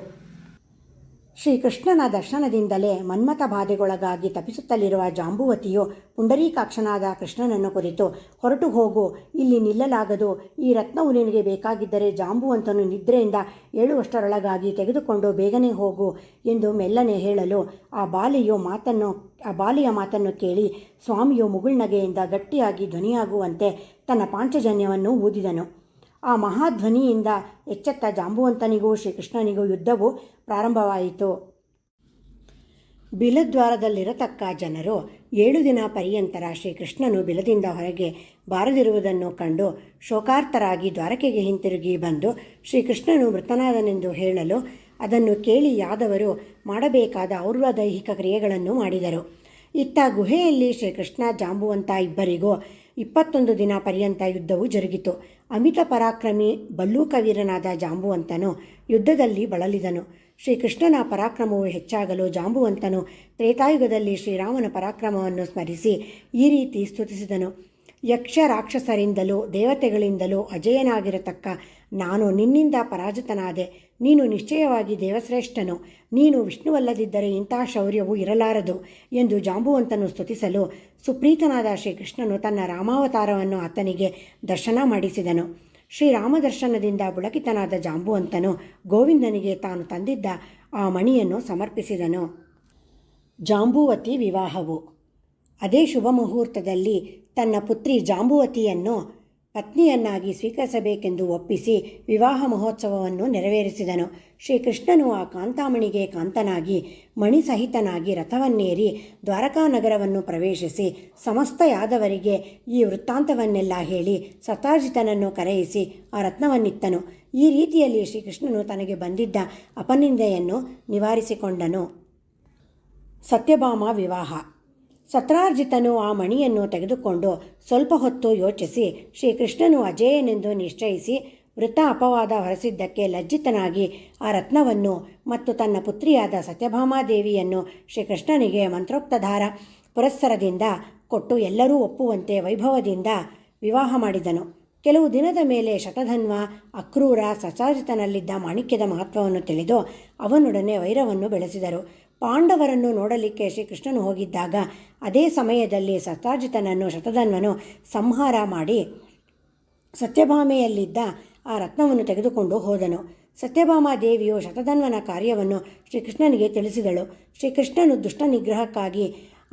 ಶ್ರೀಕೃಷ್ಣನ ದರ್ಶನದಿಂದಲೇ ಮನ್ಮಥ ಬಾಧೆಗೊಳಗಾಗಿ ತಪಿಸುತ್ತಲಿರುವ ಜಾಂಬುವತಿಯು ಪುಂಡರೀಕಾಕ್ಷನಾದ ಕೃಷ್ಣನನ್ನು ಕುರಿತು, ಹೊರಟು ಹೋಗು, ಇಲ್ಲಿ ನಿಲ್ಲಲಾಗದು. ಈ ರತ್ನವು ನಿನಗೆ ಬೇಕಾಗಿದ್ದರೆ ಜಾಂಬುವಂತನು ನಿದ್ರೆಯಿಂದ ಏಳುವಷ್ಟರೊಳಗಾಗಿ ತೆಗೆದುಕೊಂಡು ಬೇಗನೆ ಹೋಗು ಎಂದು ಮೆಲ್ಲನೆ ಹೇಳಲು ಆ ಬಾಲಿಯ ಮಾತನ್ನು ಕೇಳಿ ಸ್ವಾಮಿಯು ಮುಗುಳ್ನಗೆಯಿಂದ ಗಟ್ಟಿಯಾಗಿ ಧ್ವನಿಯಾಗುವಂತೆ ತನ್ನ ಪಾಂಚಜನ್ಯವನ್ನು ಊದಿದನು. ಆ ಮಹಾಧ್ವನಿಯಿಂದ ಎಚ್ಚೆತ್ತ ಜಾಂಬುವಂತನಿಗೂ ಶ್ರೀಕೃಷ್ಣನಿಗೂ ಯುದ್ಧವು ಪ್ರಾರಂಭವಾಯಿತು. ಬಿಲದ್ವಾರದಲ್ಲಿರತಕ್ಕ ಜನರು 7 ದಿನ ಪರ್ಯಂತರ ಶ್ರೀಕೃಷ್ಣನು ಬಿಲದಿಂದ ಹೊರಗೆ ಬಾರದಿರುವುದನ್ನು ಕಂಡು ಶೋಕಾರ್ತರಾಗಿ ದ್ವಾರಕೆಗೆ ಹಿಂತಿರುಗಿ ಬಂದು ಶ್ರೀಕೃಷ್ಣನು ಮೃತನಾದನೆಂದು ಹೇಳಲು ಅದನ್ನು ಕೇಳಿ ಯಾದವರು ಮಾಡಬೇಕಾದ ಔರ್ವದೈಹಿಕ ಕ್ರಿಯೆಗಳನ್ನು ಮಾಡಿದರು. ಇತ್ತ ಗುಹೆಯಲ್ಲಿ ಶ್ರೀಕೃಷ್ಣ ಜಾಂಬುವಂತ ಇಬ್ಬರಿಗೂ 21 ದಿನ ಪರ್ಯಂತ ಯುದ್ಧವು ಜರುಗಿತು. ಅಮಿತ ಪರಾಕ್ರಮಿ ಬಲ್ಲೂಕವೀರನಾದ ಜಾಂಬುವಂತನು ಯುದ್ಧದಲ್ಲಿ ಬಳಲಿದನು. ಶ್ರೀಕೃಷ್ಣನ ಪರಾಕ್ರಮವು ಹೆಚ್ಚಾಗಲು ಜಾಂಬುವಂತನು ತ್ರೇತಾಯುಗದಲ್ಲಿ ಶ್ರೀರಾಮನ ಪರಾಕ್ರಮವನ್ನು ಸ್ಮರಿಸಿ ಈ ರೀತಿ ಸ್ತುತಿಸಿದನು. ಯಕ್ಷ ರಾಕ್ಷಸರಿಂದಲೂ ದೇವತೆಗಳಿಂದಲೂ ಅಜೇಯನಾಗಿರತಕ್ಕ ನಾನು ನಿನ್ನಿಂದ ಪರಾಜಿತನಾದೆ. ನೀನು ನಿಶ್ಚಯವಾಗಿ ದೇವಶ್ರೇಷ್ಠನು. ನೀನು ವಿಷ್ಣುವಲ್ಲದಿದ್ದರೆ ಇಂಥ ಶೌರ್ಯವು ಇರಲಾರದು ಎಂದು ಜಾಂಬುವಂತನು ಸ್ತುತಿಸಲು ಸುಪ್ರೀತನಾದ ಶ್ರೀಕೃಷ್ಣನು ತನ್ನ ರಾಮಾವತಾರವನ್ನು ಆತನಿಗೆ ದರ್ಶನ ಮಾಡಿಸಿದನು. ಶ್ರೀರಾಮ ದರ್ಶನದಿಂದ ಪುಳಕಿತನಾದ ಜಾಂಬುವಂತನು ಗೋವಿಂದನಿಗೆ ತಾನು ತಂದಿದ್ದ ಆ ಮಣಿಯನ್ನು ಸಮರ್ಪಿಸಿದನು. ಜಾಂಬುವತಿ ವಿವಾಹವು. ಅದೇ ಶುಭ ಮುಹೂರ್ತದಲ್ಲಿ ತನ್ನ ಪುತ್ರಿ ಜಾಂಬುವತಿಯನ್ನು ಪತ್ನಿಯನ್ನಾಗಿ ಸ್ವೀಕರಿಸಬೇಕೆಂದು ಒಪ್ಪಿಸಿ ವಿವಾಹ ಮಹೋತ್ಸವವನ್ನು ನೆರವೇರಿಸಿದನು. ಶ್ರೀಕೃಷ್ಣನು ಆ ಕಾಂತಾಮಣಿಗೆ ಕಾಂತನಾಗಿ ಮಣಿಸಹಿತನಾಗಿ ರಥವನ್ನೇರಿ ದ್ವಾರಕಾನಗರವನ್ನು ಪ್ರವೇಶಿಸಿ ಸಮಸ್ತ ಯಾದವರಿಗೆ ಈ ವೃತ್ತಾಂತವನ್ನೆಲ್ಲ ಹೇಳಿ ಸತಾರ್ಜಿತನನ್ನು ಕರೆಯಿಸಿ ಆ ರತ್ನವನ್ನಿತ್ತನು. ಈ ರೀತಿಯಲ್ಲಿ ಶ್ರೀಕೃಷ್ಣನು ತನಗೆ ಬಂದಿದ್ದ ಅಪನಿಂದೆಯನ್ನು ನಿವಾರಿಸಿಕೊಂಡನು. ಸತ್ಯಭಾಮ ವಿವಾಹ. ಸತ್ರಾರ್ಜಿತನು ಆ ಮಣಿಯನ್ನು ತೆಗೆದುಕೊಂಡು ಸ್ವಲ್ಪ ಹೊತ್ತು ಯೋಚಿಸಿ ಶ್ರೀಕೃಷ್ಣನು ಅಜೇಯನೆಂದು ನಿಶ್ಚಯಿಸಿ ವೃತ್ತ ಅಪವಾದ ಹೊರಸಿದ್ದಕ್ಕೆ ಲಜ್ಜಿತನಾಗಿ ಆ ರತ್ನವನ್ನು ಮತ್ತು ತನ್ನ ಪುತ್ರಿಯಾದ ಸತ್ಯಭಾಮಾದೇವಿಯನ್ನು ಶ್ರೀಕೃಷ್ಣನಿಗೆ ಮಂತ್ರೋಕ್ತಧಾರ ಪುರಸ್ಸರದಿಂದ ಕೊಟ್ಟು ಎಲ್ಲರೂ ಒಪ್ಪುವಂತೆ ವೈಭವದಿಂದ ವಿವಾಹ ಮಾಡಿದನು. ಕೆಲವು ದಿನದ ಮೇಲೆ ಶತಧನ್ವ ಅಕ್ರೂರ ಸತ್ರಾರ್ಜಿತನಲ್ಲಿದ್ದ ಮಾಣಿಕ್ಯದ ಮಹತ್ವವನ್ನು ತಿಳಿದು ಅವನೊಡನೆ ವೈರವನ್ನು ಬೆಳೆಸಿದರು. ಪಾಂಡವರನ್ನು ನೋಡಲಿಕ್ಕೆ ಶ್ರೀಕೃಷ್ಣನು ಹೋಗಿದ್ದಾಗ ಅದೇ ಸಮಯದಲ್ಲಿ ಸತ್ರಾರ್ಜಿತನನ್ನು ಶತಧನ್ವನು ಸಂಹಾರ ಮಾಡಿ ಸತ್ಯಭಾಮೆಯಲ್ಲಿದ್ದ ಆ ರತ್ನವನ್ನು ತೆಗೆದುಕೊಂಡು ಹೋದನು. ಸತ್ಯಭಾಮಾದೇವಿಯು ಶತಧನ್ವನ ಕಾರ್ಯವನ್ನು ಶ್ರೀಕೃಷ್ಣನಿಗೆ ತಿಳಿಸಿದಳು. ಶ್ರೀಕೃಷ್ಣನು ದುಷ್ಟ ನಿಗ್ರಹಕ್ಕಾಗಿ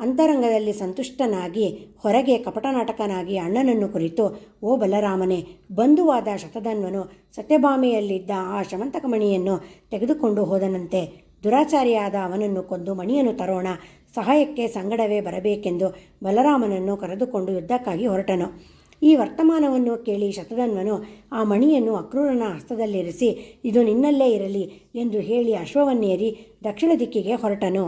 ಅಂತರಂಗದಲ್ಲಿ ಸಂತುಷ್ಟನಾಗಿ ಹೊರಗೆ ಕಪಟನಾಟಕನಾಗಿ ಅಣ್ಣನನ್ನು ಕುರಿತು, ಓ ಬಲರಾಮನೇ, ಬಂಧುವಾದ ಶತಧನ್ವನು ಸತ್ಯಭಾಮೆಯಲ್ಲಿದ್ದ ಆ ಶಮಂತಕಮಣಿಯನ್ನು ತೆಗೆದುಕೊಂಡು ಹೋದನಂತೆ. ದುರಾಚಾರಿಯಾದ ಅವನನ್ನು ಕೊಂದು ಮಣಿಯನ್ನು ತರೋಣ, ಸಹಾಯಕ್ಕೆ ಸಂಗಡವೇ ಬರಬೇಕೆಂದು ಬಲರಾಮನನ್ನು ಕರೆದುಕೊಂಡು ಯುದ್ಧಕ್ಕಾಗಿ ಹೊರಟನು. ಈ ವರ್ತಮಾನವನ್ನು ಕೇಳಿ ಶತಧನ್ವನು ಆ ಮಣಿಯನ್ನು ಅಕ್ರೂರನ ಹಸ್ತದಲ್ಲಿರಿಸಿ ಇದು ನಿನ್ನಲ್ಲೇ ಇರಲಿ ಎಂದು ಹೇಳಿ ಅಶ್ವವನ್ನೇರಿ ದಕ್ಷಿಣ ದಿಕ್ಕಿಗೆ ಹೊರಟನು.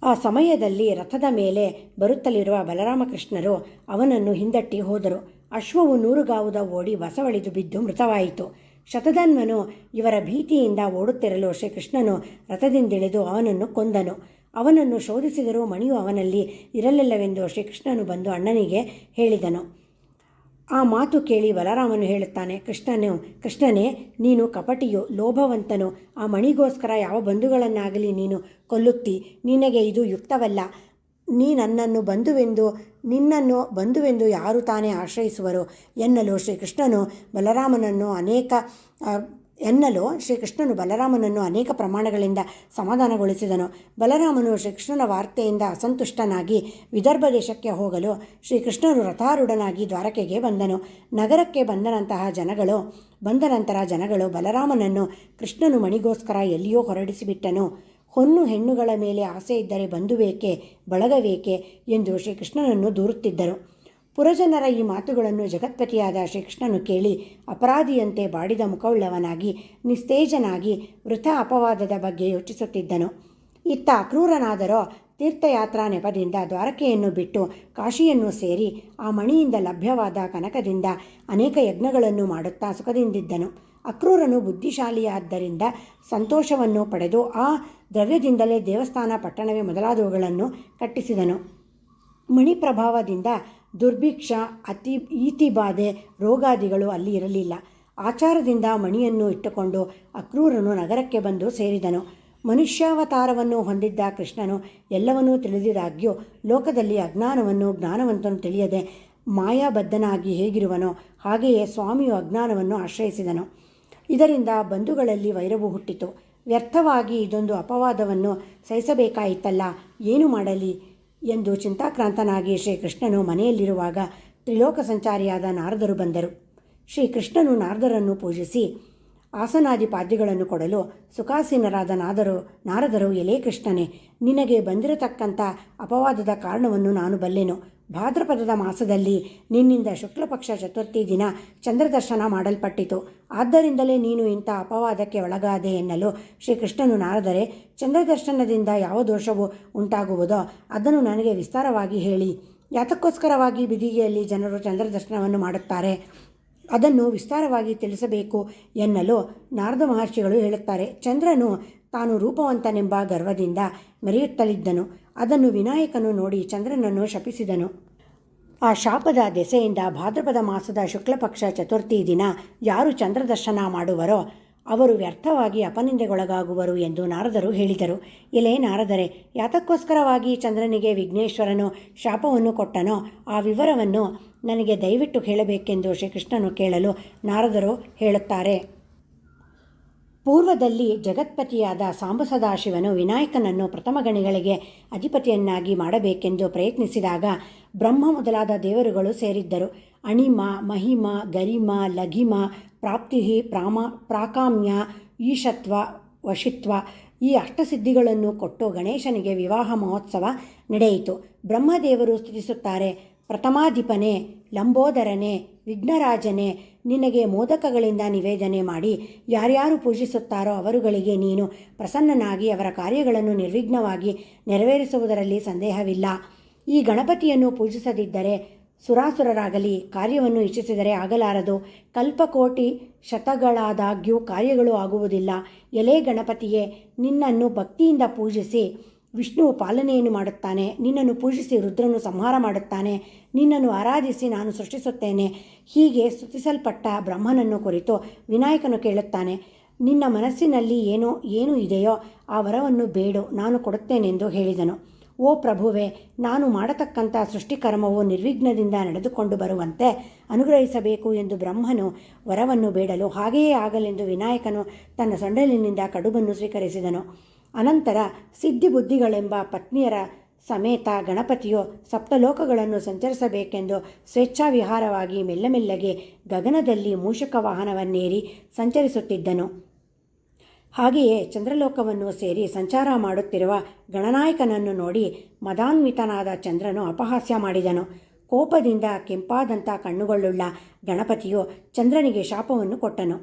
ಆ ಸಮಯದಲ್ಲಿ ರಥದ ಮೇಲೆ ಬರುತ್ತಲಿರುವ ಬಲರಾಮಕೃಷ್ಣರು ಅವನನ್ನು ಹಿಂದಟ್ಟಿ ಹೋದರು. ಅಶ್ವವು 100 ಗಾವುದ ಓಡಿ ಬಸವಳಿದು ಬಿದ್ದು ಮೃತವಾಯಿತು. ಶತಧನ್ವನು ಇವರ ಭೀತಿಯಿಂದ ಓಡುತ್ತಿರಲು ಶ್ರೀಕೃಷ್ಣನು ರಥದಿಂದಿಳಿದು ಅವನನ್ನು ಕೊಂದನು. ಅವನನ್ನು ಶೋಧಿಸಿದರೂ ಮಣಿಯು ಅವನಲ್ಲಿ ಇರಲಿಲ್ಲವೆಂದು ಶ್ರೀಕೃಷ್ಣನು ಬಂದು ಅಣ್ಣನಿಗೆ ಹೇಳಿದನು. ಆ ಮಾತು ಕೇಳಿ ಬಲರಾಮನು ಹೇಳುತ್ತಾನೆ, ಕೃಷ್ಣನೇ, ನೀನು ಕಪಟಿಯು, ಲೋಭವಂತನು. ಆ ಮಣಿಗೋಸ್ಕರ ಯಾವ ಬಂಧುಗಳನ್ನಾಗಲಿ ನೀನು ಕೊಲ್ಲುತ್ತಿ. ನಿನಗೆ ಇದು ಯುಕ್ತವಲ್ಲ. ನಿನ್ನನ್ನು ಬಂಧುವೆಂದು ಯಾರು ತಾನೇ ಆಶ್ರಯಿಸುವರು ಎನ್ನಲು ಶ್ರೀಕೃಷ್ಣನು ಬಲರಾಮನನ್ನು ಅನೇಕ ಪ್ರಮಾಣಗಳಿಂದ ಸಮಾಧಾನಗೊಳಿಸಿದನು. ಬಲರಾಮನು ಶ್ರೀಕೃಷ್ಣನ ವಾರ್ತೆಯಿಂದ ಅಸಂತುಷ್ಟನಾಗಿ ವಿದರ್ಭ ದೇಶಕ್ಕೆ ಹೋಗಲು ಶ್ರೀಕೃಷ್ಣನು ರಥಾರೂಢನಾಗಿ ದ್ವಾರಕೆಗೆ ಬಂದನು. ನಗರಕ್ಕೆ ಬಂದ ನಂತರ ಜನಗಳು ಬಲರಾಮನನ್ನು ಕೃಷ್ಣನು ಮಣಿಗೋಸ್ಕರ ಎಲ್ಲಿಯೋ ಹೊರಡಿಸಿಬಿಟ್ಟನು. ಹೊನ್ನು ಹೆಣ್ಣುಗಳ ಮೇಲೆ ಆಸೆ ಇದ್ದರೆ ಬಂಧುಬೇಕೆ, ಬಳಗಬೇಕೆ ಎಂದು ಶ್ರೀಕೃಷ್ಣನನ್ನು ದೂರುತ್ತಿದ್ದರು. ಪುರಜನರ ಈ ಮಾತುಗಳನ್ನು ಜಗತ್ಪತಿಯಾದ ಶ್ರೀಕೃಷ್ಣನು ಕೇಳಿ ಅಪರಾಧಿಯಂತೆ ಬಾಡಿದ ಮುಖವುಳ್ಳವನಾಗಿ ನಿಸ್ತೇಜನಾಗಿ ವೃಥ ಅಪವಾದದ ಬಗ್ಗೆ ಯೋಚಿಸುತ್ತಿದ್ದನು. ಇತ್ತ ಅಕ್ರೂರನಾದರೋ ತೀರ್ಥಯಾತ್ರಾ ನೆಪದಿಂದ ದ್ವಾರಕೆಯನ್ನು ಬಿಟ್ಟು ಕಾಶಿಯನ್ನು ಸೇರಿ ಆ ಮಣಿಯಿಂದ ಲಭ್ಯವಾದ ಕನಕದಿಂದ ಅನೇಕ ಯಜ್ಞಗಳನ್ನು ಮಾಡುತ್ತಾ ಸುಖದಿಂದಿದ್ದನು. ಅಕ್ರೂರನು ಬುದ್ಧಿಶಾಲಿಯಾದ್ದರಿಂದ ಸಂತೋಷವನ್ನು ಪಡೆದು ಆ ದ್ರವ್ಯದಿಂದಲೇ ದೇವಸ್ಥಾನ, ಪಟ್ಟಣವೇ ಮೊದಲಾದವುಗಳನ್ನು ಕಟ್ಟಿಸಿದನು. ಮಣಿ ಪ್ರಭಾವದಿಂದ ದುರ್ಭಿಕ್ಷ, ಈತಿ ಬಾಧೆ, ರೋಗಾದಿಗಳು ಅಲ್ಲಿ ಇರಲಿಲ್ಲ. ಆಚಾರದಿಂದ ಮಣಿಯನ್ನು ಇಟ್ಟುಕೊಂಡು ಅಕ್ರೂರನು ನಗರಕ್ಕೆ ಬಂದು ಸೇರಿದನು. ಮನುಷ್ಯಾವತಾರವನ್ನು ಹೊಂದಿದ್ದ ಕೃಷ್ಣನು ಎಲ್ಲವನ್ನೂ ತಿಳಿದಿದಾಗ್ಯೂ ಲೋಕದಲ್ಲಿ ಅಜ್ಞಾನವನ್ನು ಜ್ಞಾನವಂತನು ತಿಳಿಯದೆ ಮಾಯಾಬದ್ಧನಾಗಿ ಹೇಗಿರುವನೋ ಹಾಗೆಯೇ ಸ್ವಾಮಿಯು ಅಜ್ಞಾನವನ್ನು ಆಶ್ರಯಿಸಿದನು. ಇದರಿಂದ ಬಂಧುಗಳಲ್ಲಿ ವೈರವು ಹುಟ್ಟಿತು. ವ್ಯರ್ಥವಾಗಿ ಇದೊಂದು ಅಪವಾದವನ್ನು ಸಹಿಸಬೇಕಾಯಿತಲ್ಲ, ಏನು ಮಾಡಲಿ ಎಂದು ಚಿಂತಾಕ್ರಾಂತನಾಗಿ ಶ್ರೀಕೃಷ್ಣನು ಮನೆಯಲ್ಲಿರುವಾಗ ತ್ರಿಲೋಕ ಸಂಚಾರಿಯಾದ ನಾರದರು ಬಂದರು. ಶ್ರೀಕೃಷ್ಣನು ನಾರದರನ್ನು ಪೂಜಿಸಿ ಆಸನಾದಿ ಪಾದ್ಯಗಳನ್ನು ಕೊಡಲು ಸುಖಾಸೀನರಾದ ನಾರದರು, ಎಲೇ ಕೃಷ್ಣನೇ, ನಿನಗೆ ಬಂದಿರತಕ್ಕಂಥ ಅಪವಾದದ ಕಾರಣವನ್ನು ನಾನು ಬಲ್ಲೆನು. ಭಾದ್ರಪದದ ಮಾಸದಲ್ಲಿ ನಿನ್ನಿಂದ ಶುಕ್ಲಪಕ್ಷ ಚತುರ್ಥಿ ದಿನ ಚಂದ್ರದರ್ಶನ ಮಾಡಲ್ಪಟ್ಟಿತು. ಆದ್ದರಿಂದಲೇ ನೀನು ಇಂಥ ಅಪವಾದಕ್ಕೆ ಒಳಗಾದೆ ಎನ್ನಲು ಶ್ರೀಕೃಷ್ಣನು, ನಾರದರೆ, ಚಂದ್ರದರ್ಶನದಿಂದ ಯಾವ ದೋಷವು ಉಂಟಾಗುವುದೋ ಅದನ್ನು ನನಗೆ ವಿಸ್ತಾರವಾಗಿ ಹೇಳಿ. ಯಾತಕ್ಕೋಸ್ಕರವಾಗಿ ಬಿದಿಗೆಯಲ್ಲಿ ಜನರು ಚಂದ್ರದರ್ಶನವನ್ನು ಮಾಡುತ್ತಾರೆ, ಅದನ್ನು ವಿಸ್ತಾರವಾಗಿ ತಿಳಿಸಬೇಕು ಎನ್ನಲು ನಾರದ ಮಹರ್ಷಿಗಳು ಹೇಳುತ್ತಾರೆ. ಚಂದ್ರನು ತಾನು ರೂಪವಂತನೆಂಬ ಗರ್ವದಿಂದ ಮೆರೆಯುತ್ತಲಿದ್ದನು. ಅದನ್ನು ವಿನಾಯಕನು ನೋಡಿ ಚಂದ್ರನನ್ನು ಶಪಿಸಿದನು. ಆ ಶಾಪದ ದೆಸೆಯಿಂದ ಭಾದ್ರಪದ ಮಾಸದ ಶುಕ್ಲಪಕ್ಷ ಚತುರ್ಥಿ ದಿನ ಯಾರು ಚಂದ್ರದರ್ಶನ ಮಾಡುವರೋ ಅವರು ವ್ಯರ್ಥವಾಗಿ ಅಪನಿಂದೆಗೊಳಗಾಗುವರು ಎಂದು ನಾರದರು ಹೇಳಿದರು. ಎಲೆ ನಾರದರೆ, ಯಾತಕ್ಕೋಸ್ಕರವಾಗಿ ಚಂದ್ರನಿಗೆ ವಿಘ್ನೇಶ್ವರನು ಶಾಪವನ್ನು ಕೊಟ್ಟನೋ ಆ ವಿವರವನ್ನು ನನಗೆ ದಯವಿಟ್ಟು ಹೇಳಬೇಕೆಂದು ಶ್ರೀಕೃಷ್ಣನು ಕೇಳಲು ನಾರದರು ಹೇಳುತ್ತಾರೆ. ಪೂರ್ವದಲ್ಲಿ ಜಗತ್ಪತಿಯಾದ ಸಾಂಬ ಸದಾಶಿವನು ವಿನಾಯಕನನ್ನು ಪ್ರಥಮ ಗಣಿಗಳಿಗೆ ಅಧಿಪತಿಯನ್ನಾಗಿ ಮಾಡಬೇಕೆಂದು ಪ್ರಯತ್ನಿಸಿದಾಗ ಬ್ರಹ್ಮ ಮೊದಲಾದ ದೇವರುಗಳು ಸೇರಿದ್ದರು. ಅಣಿಮ, ಮಹಿಮ, ಗರಿಮ, ಲಘಿಮ, ಪ್ರಾಪ್ತಿ, ಪ್ರಾಕಾಮ್ಯ, ಈಶತ್ವ, ವಶಿತ್ವ ಈ ಅಷ್ಟಸಿದ್ಧಿಗಳನ್ನು ಕೊಟ್ಟು ಗಣೇಶನಿಗೆ ವಿವಾಹ ಮಹೋತ್ಸವ ನಡೆಯಿತು. ಬ್ರಹ್ಮದೇವರು ಸ್ತುತಿಸುತ್ತಾರೆ. ಪ್ರಥಮಾಧಿಪನೇ, ಲಂಬೋದರನೇ, ವಿಘ್ನರಾಜನೇ, ನಿನಗೆ ಮೋದಕಗಳಿಂದ ನಿವೇದನೆ ಮಾಡಿ ಯಾರ್ಯಾರು ಪೂಜಿಸುತ್ತಾರೋ ಅವರುಗಳಿಗೆ ನೀನು ಪ್ರಸನ್ನನಾಗಿ ಅವರ ಕಾರ್ಯಗಳನ್ನು ನಿರ್ವಿಘ್ನವಾಗಿ ನೆರವೇರಿಸುವುದರಲ್ಲಿ ಸಂದೇಹವಿಲ್ಲ. ಈ ಗಣಪತಿಯನ್ನು ಪೂಜಿಸದಿದ್ದರೆ ಸುರಾಸುರರಾಗಲಿ ಕಾರ್ಯವನ್ನು ಇಚ್ಛಿಸಿದರೆ ಆಗಲಾರದು. ಕಲ್ಪಕೋಟಿ ಶತಗಳಾದಾಗ್ಯೂ ಕಾರ್ಯಗಳು ಆಗುವುದಿಲ್ಲ. ಎಲೆ ಗಣಪತಿಯೇ, ನಿನ್ನನ್ನು ಭಕ್ತಿಯಿಂದ ಪೂಜಿಸಿ ವಿಷ್ಣುವು ಪಾಲನೆಯನ್ನು ಮಾಡುತ್ತಾನೆ. ನಿನ್ನನ್ನು ಪೂಜಿಸಿ ರುದ್ರನು ಸಂಹಾರ ಮಾಡುತ್ತಾನೆ. ನಿನ್ನನ್ನು ಆರಾಧಿಸಿ ನಾನು ಸೃಷ್ಟಿಸುತ್ತೇನೆ. ಹೀಗೆ ಸ್ತುತಿಸಲ್ಪಟ್ಟ ಬ್ರಹ್ಮನನ್ನು ಕುರಿತು ವಿನಾಯಕನು ಕೇಳುತ್ತಾನೆ. ನಿನ್ನ ಮನಸ್ಸಿನಲ್ಲಿ ಏನು ಇದೆಯೋ ಆ ವರವನ್ನು ಬೇಡು, ನಾನು ಕೊಡುತ್ತೇನೆಂದು ಹೇಳಿದನು. ಓ ಪ್ರಭುವೆ, ನಾನು ಮಾಡತಕ್ಕಂಥ ಸೃಷ್ಟಿಕರ್ಮವು ನಿರ್ವಿಘ್ನದಿಂದ ನಡೆದುಕೊಂಡು ಬರುವಂತೆ ಅನುಗ್ರಹಿಸಬೇಕು ಎಂದು ಬ್ರಹ್ಮನು ವರವನ್ನು ಬೇಡಲು ಹಾಗೆಯೇ ಆಗಲೆಂದು ವಿನಾಯಕನು ತನ್ನ ಸೊಂಡಲಿನಿಂದ ಕಡುಬನ್ನು ಸ್ವೀಕರಿಸಿದನು. ಅನಂತರ ಸಿದ್ಧಿಬುದ್ಧಿಗಳೆಂಬ ಪತ್ನಿಯರ ಸಮೇತ ಗಣಪತಿಯು ಸಪ್ತಲೋಕಗಳನ್ನು ಸಂಚರಿಸಬೇಕೆಂದು ಸ್ವೇಚ್ಛಾವಿಹಾರವಾಗಿ ಮೆಲ್ಲಮೆಲ್ಲಗೆ ಗಗನದಲ್ಲಿ ಮೂಷಕ ವಾಹನವನ್ನೇರಿ ಸಂಚರಿಸುತ್ತಿದ್ದನು. ಹಾಗೆಯೇ ಚಂದ್ರಲೋಕವನ್ನು ಸೇರಿ ಸಂಚಾರ ಮಾಡುತ್ತಿರುವ ಗಣನಾಯಕನನ್ನು ನೋಡಿ ಮದಾನ್ವಿತನಾದ ಚಂದ್ರನು ಅಪಹಾಸ್ಯ ಮಾಡಿದನು. ಕೋಪದಿಂದ ಕೆಂಪಾದಂಥ ಕಣ್ಣುಗಳುಳ್ಳ ಗಣಪತಿಯು ಚಂದ್ರನಿಗೆ ಶಾಪವನ್ನು ಕೊಟ್ಟನು.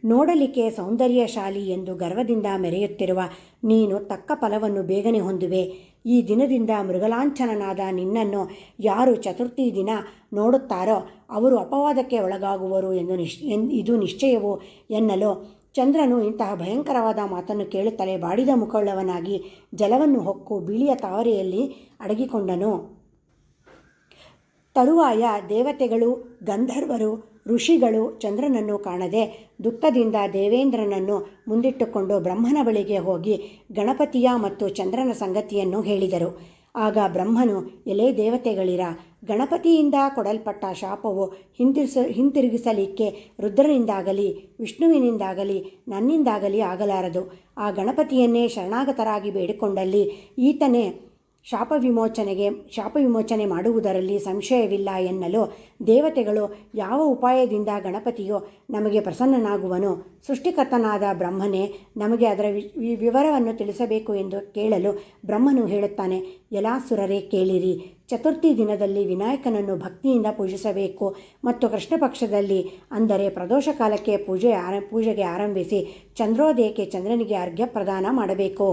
ನೋಡಲಿಕ್ಕೆ ಸೌಂದರ್ಯಶಾಲಿ ಎಂದು ಗರ್ವದಿಂದ ಮೆರೆಯುತ್ತಿರುವ ನೀನು ತಕ್ಕ ಫಲವನ್ನು ಬೇಗನೆ ಹೊಂದುವೆ. ಈ ದಿನದಿಂದ ಮೃಗಲಾಂಛನನಾದ ನಿನ್ನನ್ನು ಯಾರು ಚತುರ್ಥಿ ದಿನ ನೋಡುತ್ತಾರೋ ಅವರು ಅಪವಾದಕ್ಕೆ ಒಳಗಾಗುವರು ಎಂದು ಇದು ನಿಶ್ಚಯವು ಎನ್ನಲು ಚಂದ್ರನು ಇಂತಹ ಭಯಂಕರವಾದ ಮಾತನ್ನು ಕೇಳುತ್ತಲೇ ಬಾಡಿದ ಮುಖವುಳ್ಳವನಾಗಿ ಜಲವನ್ನು ಹೊಕ್ಕು ಬಿಳಿಯ ತಾವರೆಯಲ್ಲಿ ಅಡಗಿಕೊಂಡನು. ತರುವಾಯ ದೇವತೆಗಳು, ಗಂಧರ್ವರು, ಋಷಿಗಳು ಚಂದ್ರನನ್ನು ಕಾಣದೆ ದುಃಖದಿಂದ ದೇವೇಂದ್ರನನ್ನು ಮುಂದಿಟ್ಟುಕೊಂಡು ಬ್ರಹ್ಮನ ಬಳಿಗೆ ಹೋಗಿ ಗಣಪತಿಯ ಮತ್ತು ಚಂದ್ರನ ಸಂಗತಿಯನ್ನು ಹೇಳಿದರು. ಆಗ ಬ್ರಹ್ಮನು, ಎಲೆ ದೇವತೆಗಳಿರ, ಗಣಪತಿಯಿಂದ ಕೊಡಲ್ಪಟ್ಟ ಶಾಪವು ಹಿಂತಿರುಗಿಸಲಿಕ್ಕೆ ರುದ್ರನಿಂದಾಗಲಿ ವಿಷ್ಣುವಿನಿಂದಾಗಲಿ ನನ್ನಿಂದಾಗಲಿ ಆಗಲಾರದು. ಆ ಗಣಪತಿಯನ್ನೇ ಶರಣಾಗತರಾಗಿ ಬೇಡಿಕೊಂಡಲ್ಲಿ ಈತನೇ ಶಾಪ ವಿಮೋಚನೆ ಮಾಡುವುದರಲ್ಲಿ ಸಂಶಯವಿಲ್ಲ ಎನ್ನಲು ದೇವತೆಗಳು, ಯಾವ ಉಪಾಯದಿಂದ ಗಣಪತಿಯು ನಮಗೆ ಪ್ರಸನ್ನನಾಗುವನು? ಸೃಷ್ಟಿಕರ್ತನಾದ ಬ್ರಹ್ಮನೇ ನಮಗೆ ಅದರ ವಿವರವನ್ನು ತಿಳಿಸಬೇಕು ಎಂದು ಕೇಳಲು ಬ್ರಹ್ಮನು ಹೇಳುತ್ತಾನೆ. ಯಲಾಸುರರೇ ಕೇಳಿರಿ. ಚತುರ್ಥಿ ದಿನದಲ್ಲಿ ವಿನಾಯಕನನ್ನು ಭಕ್ತಿಯಿಂದ ಪೂಜಿಸಬೇಕು ಮತ್ತು ಕೃಷ್ಣ ಪಕ್ಷದಲ್ಲಿ ಅಂದರೆ ಪ್ರದೋಷ ಕಾಲಕ್ಕೆ ಪೂಜೆಗೆ ಆರಂಭಿಸಿ ಚಂದ್ರೋದಯಕ್ಕೆ ಚಂದ್ರನಿಗೆ ಅರ್ಘ್ಯ ಪ್ರದಾನ ಮಾಡಬೇಕು.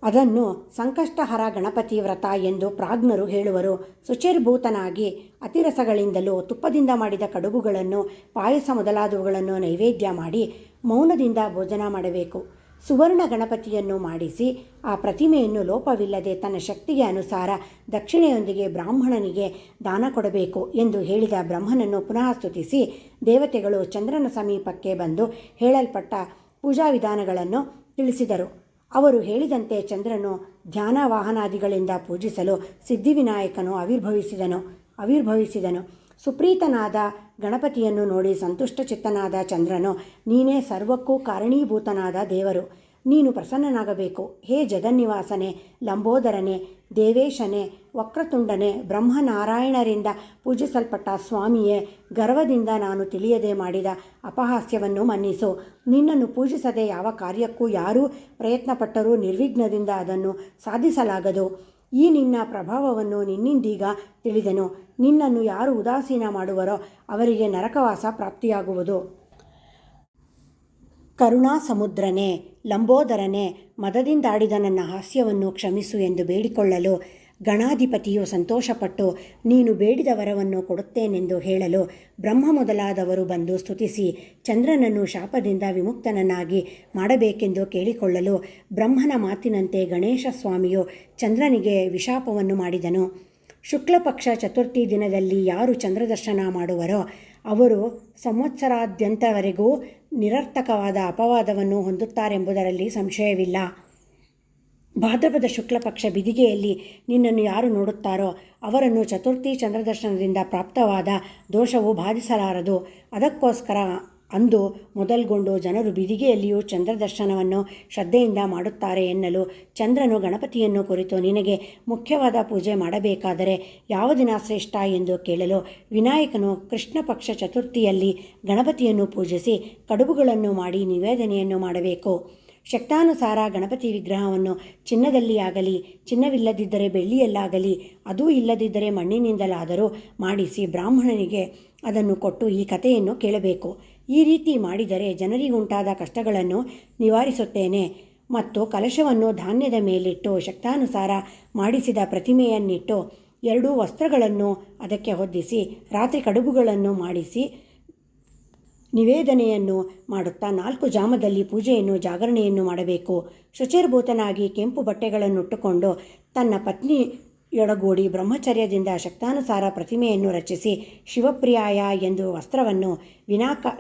ಅದನ್ನು ಸಂಕಷ್ಟಹರ ಗಣಪತಿ ವ್ರತ ಎಂದು ಪ್ರಾಜ್ಞರು ಹೇಳುವರು. ಶುಚಿರ್ಭೂತನಾಗಿ ಅತಿರಸಗಳಿಂದಲೂ ತುಪ್ಪದಿಂದ ಮಾಡಿದ ಕಡುಬುಗಳನ್ನು ಪಾಯಸ ಮೊದಲಾದವುಗಳನ್ನು ನೈವೇದ್ಯ ಮಾಡಿ ಮೌನದಿಂದ ಭೋಜನ ಮಾಡಬೇಕು. ಸುವರ್ಣ ಗಣಪತಿಯನ್ನು ಮಾಡಿಸಿ ಆ ಪ್ರತಿಮೆಯನ್ನು ಲೋಪವಿಲ್ಲದೆ ತನ್ನ ಶಕ್ತಿಗೆ ಅನುಸಾರ ದಕ್ಷಿಣೆಯೊಂದಿಗೆ ಬ್ರಾಹ್ಮಣನಿಗೆ ದಾನ ಕೊಡಬೇಕು ಎಂದು ಹೇಳಿದ ಬ್ರಹ್ಮನನ್ನು ಪುನಃ ಸ್ತುತಿಸಿ ದೇವತೆಗಳು ಚಂದ್ರನ ಸಮೀಪಕ್ಕೆ ಬಂದು ಹೇಳಲ್ಪಟ್ಟ ಪೂಜಾ ವಿಧಾನಗಳನ್ನು ತಿಳಿಸಿದರು. ಅವರು ಹೇಳಿದಂತೆ ಚಂದ್ರನು ಧ್ಯಾನ ವಾಹನಾದಿಗಳಿಂದ ಪೂಜಿಸಲು ಸಿದ್ಧಿವಿನಾಯಕನು ಆವಿರ್ಭವಿಸಿದನು. ಸುಪ್ರೀತನಾದ ಗಣಪತಿಯನ್ನು ನೋಡಿ ಸಂತುಷ್ಟಚಿತ್ತನಾದ ಚಂದ್ರನು, ನೀನೇ ಸರ್ವಕ್ಕೂ ಕಾರಣೀಭೂತನಾದ ದೇವರು, ನೀನು ಪ್ರಸನ್ನನಾಗಬೇಕು. ಹೇ ಜಗನ್ನಿವಾಸನೆ, ಲಂಬೋದರನೆ, ದೇವೇಶನೇ, ವಕ್ರತುಂಡನೆ, ಬ್ರಹ್ಮನಾರಾಯಣರಿಂದ ಪೂಜಿಸಲ್ಪಟ್ಟ ಸ್ವಾಮಿಯೇ, ಗರ್ವದಿಂದ ನಾನು ತಿಳಿಯದೆ ಮಾಡಿದ ಅಪಹಾಸ್ಯವನ್ನು ಮನ್ನಿಸು. ನಿನ್ನನ್ನು ಪೂಜಿಸದೆ ಯಾವ ಕಾರ್ಯಕ್ಕೂ ಯಾರೂ ಪ್ರಯತ್ನಪಟ್ಟರೂ ನಿರ್ವಿಘ್ನದಿಂದ ಅದನ್ನು ಸಾಧಿಸಲಾಗದು. ಈ ನಿನ್ನ ಪ್ರಭಾವವನ್ನು ನಿನ್ನಿಂದೀಗ ತಿಳಿದೆನು. ನಿನ್ನನ್ನು ಯಾರು ಉದಾಸೀನ ಮಾಡುವರೋ ಅವರಿಗೆ ನರಕವಾಸ ಪ್ರಾಪ್ತಿಯಾಗುವುದು. ಕರುಣಾ ಸಮುದ್ರನೇ, ಲಂಬೋದರನೇ, ಮದದಿಂದಾಡಿದ ನನ್ನ ಹಾಸ್ಯವನ್ನು ಕ್ಷಮಿಸು ಎಂದು ಬೇಡಿಕೊಳ್ಳಲು ಗಣಾಧಿಪತಿಯು ಸಂತೋಷಪಟ್ಟು ನೀನು ಬೇಡಿದ ವರವನ್ನು ಕೊಡುತ್ತೇನೆಂದು ಹೇಳಲು ಬ್ರಹ್ಮ ಮೊದಲಾದವರು ಬಂದು ಸ್ತುತಿಸಿ ಚಂದ್ರನನ್ನು ಶಾಪದಿಂದ ವಿಮುಕ್ತನನ್ನಾಗಿ ಮಾಡಬೇಕೆಂದು ಕೇಳಿಕೊಳ್ಳಲು ಬ್ರಹ್ಮನ ಮಾತಿನಂತೆ ಗಣೇಶ ಸ್ವಾಮಿಯು ಚಂದ್ರನಿಗೆ ವಿಶಾಪವನ್ನು ಮಾಡಿದನು. ಶುಕ್ಲಪಕ್ಷ ಚತುರ್ಥಿ ದಿನದಲ್ಲಿ ಯಾರು ಚಂದ್ರದರ್ಶನ ಮಾಡುವರೋ ಅವರು ಸಂವತ್ಸರಾದ್ಯಂತವರೆಗೂ ನಿರರ್ಥಕವಾದ ಅಪವಾದವನ್ನು ಹೊಂದುತ್ತಾರೆಂಬುದರಲ್ಲಿ ಸಂಶಯವಿಲ್ಲ. ಭಾದ್ರಪದ ಶುಕ್ಲಪಕ್ಷ ಬಿದಿಗೆಯಲ್ಲಿ ನಿನ್ನನ್ನು ಯಾರು ನೋಡುತ್ತಾರೋ ಅವರನ್ನು ಚತುರ್ಥಿ ಚಂದ್ರದರ್ಶನದಿಂದ ಪ್ರಾಪ್ತವಾದ ದೋಷವು ಬಾಧಿಸಲಾರದು. ಅದಕ್ಕೋಸ್ಕರ ಅಂದು ಮೊದಲ್ಗೊಂಡು ಜನರು ಬಿದಿಗೆಯಲ್ಲಿಯೂ ಚಂದ್ರದರ್ಶನವನ್ನು ಶ್ರದ್ಧೆಯಿಂದ ಮಾಡುತ್ತಾರೆ ಎನ್ನಲು ಚಂದ್ರನು ಗಣಪತಿಯನ್ನು ಕುರಿತು ನಿನಗೆ ಮುಖ್ಯವಾದ ಪೂಜೆ ಮಾಡಬೇಕಾದರೆ ಯಾವ ದಿನ ಶ್ರೇಷ್ಠ ಎಂದು ಕೇಳಲು ವಿನಾಯಕನು ಕೃಷ್ಣ ಪಕ್ಷ ಚತುರ್ಥಿಯಲ್ಲಿ ಗಣಪತಿಯನ್ನು ಪೂಜಿಸಿ ಕಡುಬುಗಳನ್ನು ಮಾಡಿ ನಿವೇದನೆಯನ್ನು ಮಾಡಬೇಕು. ಶಕ್ತಾನುಸಾರ ಗಣಪತಿ ವಿಗ್ರಹವನ್ನು ಚಿನ್ನದಲ್ಲಿ ಆಗಲಿ, ಚಿನ್ನವಿಲ್ಲದಿದ್ದರೆ ಬೆಳ್ಳಿಯಲ್ಲಾಗಲಿ, ಅದೂ ಇಲ್ಲದಿದ್ದರೆ ಮಣ್ಣಿನಿಂದಲಾದರೂ ಮಾಡಿಸಿ ಬ್ರಾಹ್ಮಣನಿಗೆ ಅದನ್ನು ಕೊಟ್ಟು ಈ ಕಥೆಯನ್ನು ಕೇಳಬೇಕು. ಈ ರೀತಿ ಮಾಡಿದರೆ ಜನರಿಗುಂಟಾದ ಕಷ್ಟಗಳನ್ನು ನಿವಾರಿಸುತ್ತೇನೆ. ಮತ್ತು ಕಲಶವನ್ನು ಧಾನ್ಯದ ಮೇಲಿಟ್ಟು ಶಕ್ತಾನುಸಾರ ಮಾಡಿಸಿದ ಪ್ರತಿಮೆಯನ್ನಿಟ್ಟು 2 ವಸ್ತ್ರಗಳನ್ನು ಅದಕ್ಕೆ ಹೊದಿಸಿ ರಾತ್ರಿ ಕಡುಬುಗಳನ್ನು ಮಾಡಿಸಿ ನಿವೇದನೆಯನ್ನು ಮಾಡುತ್ತಾ 4 ಜಾಮದಲ್ಲಿ ಪೂಜೆಯನ್ನು ಜಾಗರಣೆಯನ್ನು ಮಾಡಬೇಕು. ಶುಚಿರ್ಭೂತನಾಗಿ ಕೆಂಪು ಬಟ್ಟೆಗಳನ್ನುಟ್ಟುಕೊಂಡು ತನ್ನ ಪತ್ನಿಯೊಡಗೂಡಿ ಬ್ರಹ್ಮಚರ್ಯದಿಂದ ಶಕ್ತಾನುಸಾರ ಪ್ರತಿಮೆಯನ್ನು ರಚಿಸಿ ಶಿವಪ್ರಿಯಾಯ ಎಂದು ವಸ್ತ್ರವನ್ನು,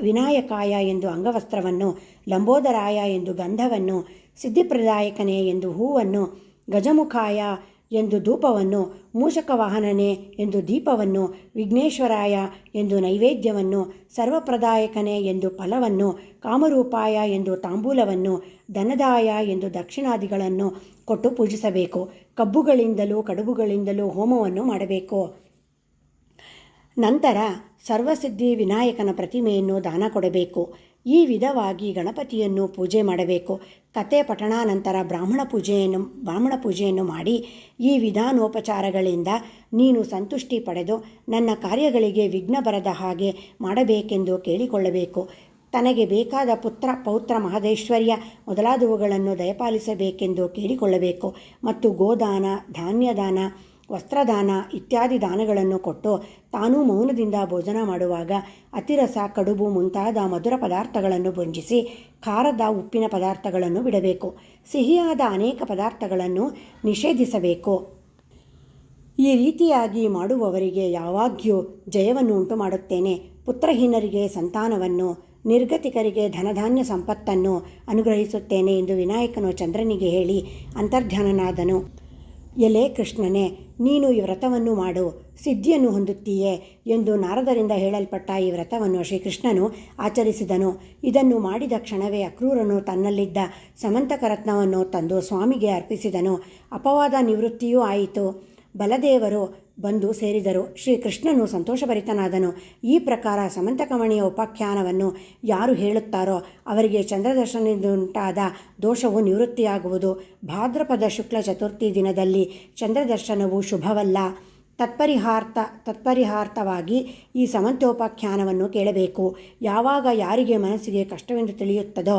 ವಿನಾಯಕಾಯ ಎಂದು ಅಂಗವಸ್ತ್ರವನ್ನು, ಲಂಬೋದರಾಯ ಎಂದು ಗಂಧವನ್ನು, ಸಿದ್ಧಿಪ್ರದಾಯಕನೇ ಎಂದು ಹೂವನ್ನು, ಗಜಮುಖಾಯ ಎಂದು ಧೂಪವನ್ನು, ಮೂಷಕವಾಹನನೇ ಎಂದು ದೀಪವನ್ನು, ವಿಘ್ನೇಶ್ವರಾಯ ಎಂದು ನೈವೇದ್ಯವನ್ನು, ಸರ್ವಪ್ರದಾಯಕನೇ ಎಂದು ಫಲವನ್ನು, ಕಾಮರೂಪಾಯ ಎಂದು ತಾಂಬೂಲವನ್ನು, ಧನದಾಯ ಎಂದು ದಕ್ಷಿಣಾದಿಗಳನ್ನು ಕೊಟ್ಟು ಪೂಜಿಸಬೇಕು. ಕಬ್ಬುಗಳಿಂದಲೂ ಕಡುಬುಗಳಿಂದಲೂ ಹೋಮವನ್ನು ಮಾಡಬೇಕು. ನಂತರ ಸರ್ವಸಿದ್ಧಿ ವಿನಾಯಕನ ಪ್ರತಿಮೆಯನ್ನು ದಾನ ಕೊಡಬೇಕು. ಈ ವಿಧವಾಗಿ ಗಣಪತಿಯನ್ನು ಪೂಜೆ ಮಾಡಬೇಕು. ಕತೆ ಪಠಣಾನಂತರ ಬ್ರಾಹ್ಮಣ ಪೂಜೆಯನ್ನು ಮಾಡಿ ಈ ವಿಧಾನೋಪಚಾರಗಳಿಂದ ನೀನು ಸಂತುಷ್ಟಿ ಪಡೆದು ನನ್ನ ಕಾರ್ಯಗಳಿಗೆ ವಿಘ್ನ ಬರದ ಹಾಗೆ ಮಾಡಬೇಕೆಂದು ಕೇಳಿಕೊಳ್ಳಬೇಕು. ತನಗೆ ಬೇಕಾದ ಪುತ್ರ ಪೌತ್ರ ಮಹದೇಶ್ವರ್ಯ ಮೊದಲಾದವುಗಳನ್ನು ದಯಪಾಲಿಸಬೇಕೆಂದು ಕೇಳಿಕೊಳ್ಳಬೇಕು. ಮತ್ತು ಗೋದಾನ, ಧಾನ್ಯದಾನ, ವಸ್ತ್ರದಾನ ಇತ್ಯಾದಿ ದಾನಗಳನ್ನು ಕೊಟ್ಟು ತಾನೂ ಮೌನದಿಂದ ಭೋಜನ ಮಾಡುವಾಗ ಅತಿರಸ, ಕಡುಬು ಮುಂತಾದ ಮಧುರ ಪದಾರ್ಥಗಳನ್ನು ಭುಂಜಿಸಿ ಖಾರದ, ಉಪ್ಪಿನ ಪದಾರ್ಥಗಳನ್ನು ಬಿಡಬೇಕು. ಸಿಹಿಯಾದ ಅನೇಕ ಪದಾರ್ಥಗಳನ್ನು ನಿಷೇಧಿಸಬೇಕು. ಈ ರೀತಿಯಾಗಿ ಮಾಡುವವರಿಗೆ ಯಾವಾಗ್ಯೂ ಜಯವನ್ನು ಉಂಟು ಮಾಡುತ್ತೇನೆ. ಪುತ್ರಹೀನರಿಗೆ ಸಂತಾನವನ್ನು, ನಿರ್ಗತಿಕರಿಗೆ ಧನಧಾನ್ಯ ಸಂಪತ್ತನ್ನು ಅನುಗ್ರಹಿಸುತ್ತೇನೆ ಎಂದು ವಿನಾಯಕನು ಚಂದ್ರನಿಗೆ ಹೇಳಿ ಅಂತರ್ಧಾನನಾದನು. ಎಲೆ ಕೃಷ್ಣನೇ, ನೀನು ಈ ವ್ರತವನ್ನು ಮಾಡು, ಸಿದ್ಧಿಯನ್ನು ಹೊಂದುತ್ತೀಯೇ ಎಂದು ನಾರದರಿಂದ ಹೇಳಲ್ಪಟ್ಟ ಈ ವ್ರತವನ್ನು ಶ್ರೀಕೃಷ್ಣನು ಆಚರಿಸಿದನು. ಇದನ್ನು ಮಾಡಿದ ಕ್ಷಣವೇ ಅಕ್ರೂರನು ತನ್ನಲ್ಲಿದ್ದ ಸಮಂತಕರತ್ನವನ್ನು ತಂದು ಸ್ವಾಮಿಗೆ ಅರ್ಪಿಸಿದನು. ಅಪವಾದ ನಿವೃತ್ತಿಯೂ ಆಯಿತು. ಬಲದೇವರು ಬಂದು ಸೇರಿದರು. ಶ್ರೀಕೃಷ್ಣನು ಸಂತೋಷಭರಿತನಾದನು. ಈ ಪ್ರಕಾರ ಸಮಂತಕಮಣಿಯ ಉಪಾಖ್ಯಾನವನ್ನು ಯಾರು ಹೇಳುತ್ತಾರೋ ಅವರಿಗೆ ಚಂದ್ರದರ್ಶನದಿಂದುಂಟಾದ ದೋಷವು ನಿವೃತ್ತಿಯಾಗುವುದು. ಭಾದ್ರಪದ ಶುಕ್ಲ ಚತುರ್ಥಿ ದಿನದಲ್ಲಿ ಚಂದ್ರದರ್ಶನವು ಶುಭವಲ್ಲ. ತತ್ಪರಿಹಾರ್ಥವಾಗಿ ಈ ಸಮಂತೋಪಾಖ್ಯಾನವನ್ನು ಕೇಳಬೇಕು. ಯಾವಾಗ ಯಾರಿಗೆ ಮನಸ್ಸಿಗೆ ಕಷ್ಟವೆಂದು ತಿಳಿಯುತ್ತದೋ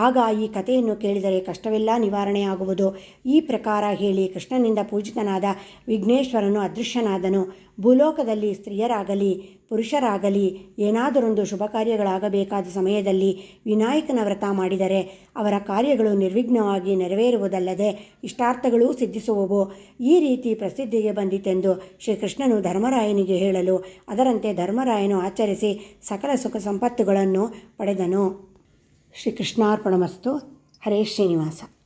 ಆಗ ಈ ಕಥೆಯನ್ನು ಕೇಳಿದರೆ ಕಷ್ಟವೆಲ್ಲ ನಿವಾರಣೆಯಾಗುವುದು. ಈ ಪ್ರಕಾರ ಹೇಳಿ ಕೃಷ್ಣನಿಂದ ಪೂಜಿತನಾದ ವಿಘ್ನೇಶ್ವರನು ಅದೃಶ್ಯನಾದನು. ಭೂಲೋಕದಲ್ಲಿ ಸ್ತ್ರೀಯರಾಗಲಿ ಪುರುಷರಾಗಲಿ ಏನಾದರೊಂದು ಶುಭ ಕಾರ್ಯಗಳಾಗಬೇಕಾದ ಸಮಯದಲ್ಲಿ ವಿನಾಯಕನ ವ್ರತ ಮಾಡಿದರೆ ಅವರ ಕಾರ್ಯಗಳು ನಿರ್ವಿಘ್ನವಾಗಿ ನೆರವೇರುವುದಲ್ಲದೆ ಇಷ್ಟಾರ್ಥಗಳೂ ಸಿದ್ಧಿಸುವವು. ಈ ರೀತಿ ಪ್ರಸಿದ್ಧಿಗೆ ಬಂದಿತೆಂದು ಶ್ರೀಕೃಷ್ಣನು ಧರ್ಮರಾಯನಿಗೆ ಹೇಳಲು ಅದರಂತೆ ಧರ್ಮರಾಯನು ಆಚರಿಸಿ ಸಕಲ ಸುಖ ಸಂಪತ್ತುಗಳನ್ನು ಪಡೆದನು. ಶ್ರೀಕೃಷ್ಣಾರ್ಪಣಮಸ್ತು. ಹರೇ ಶ್ರೀನಿವಾಸ.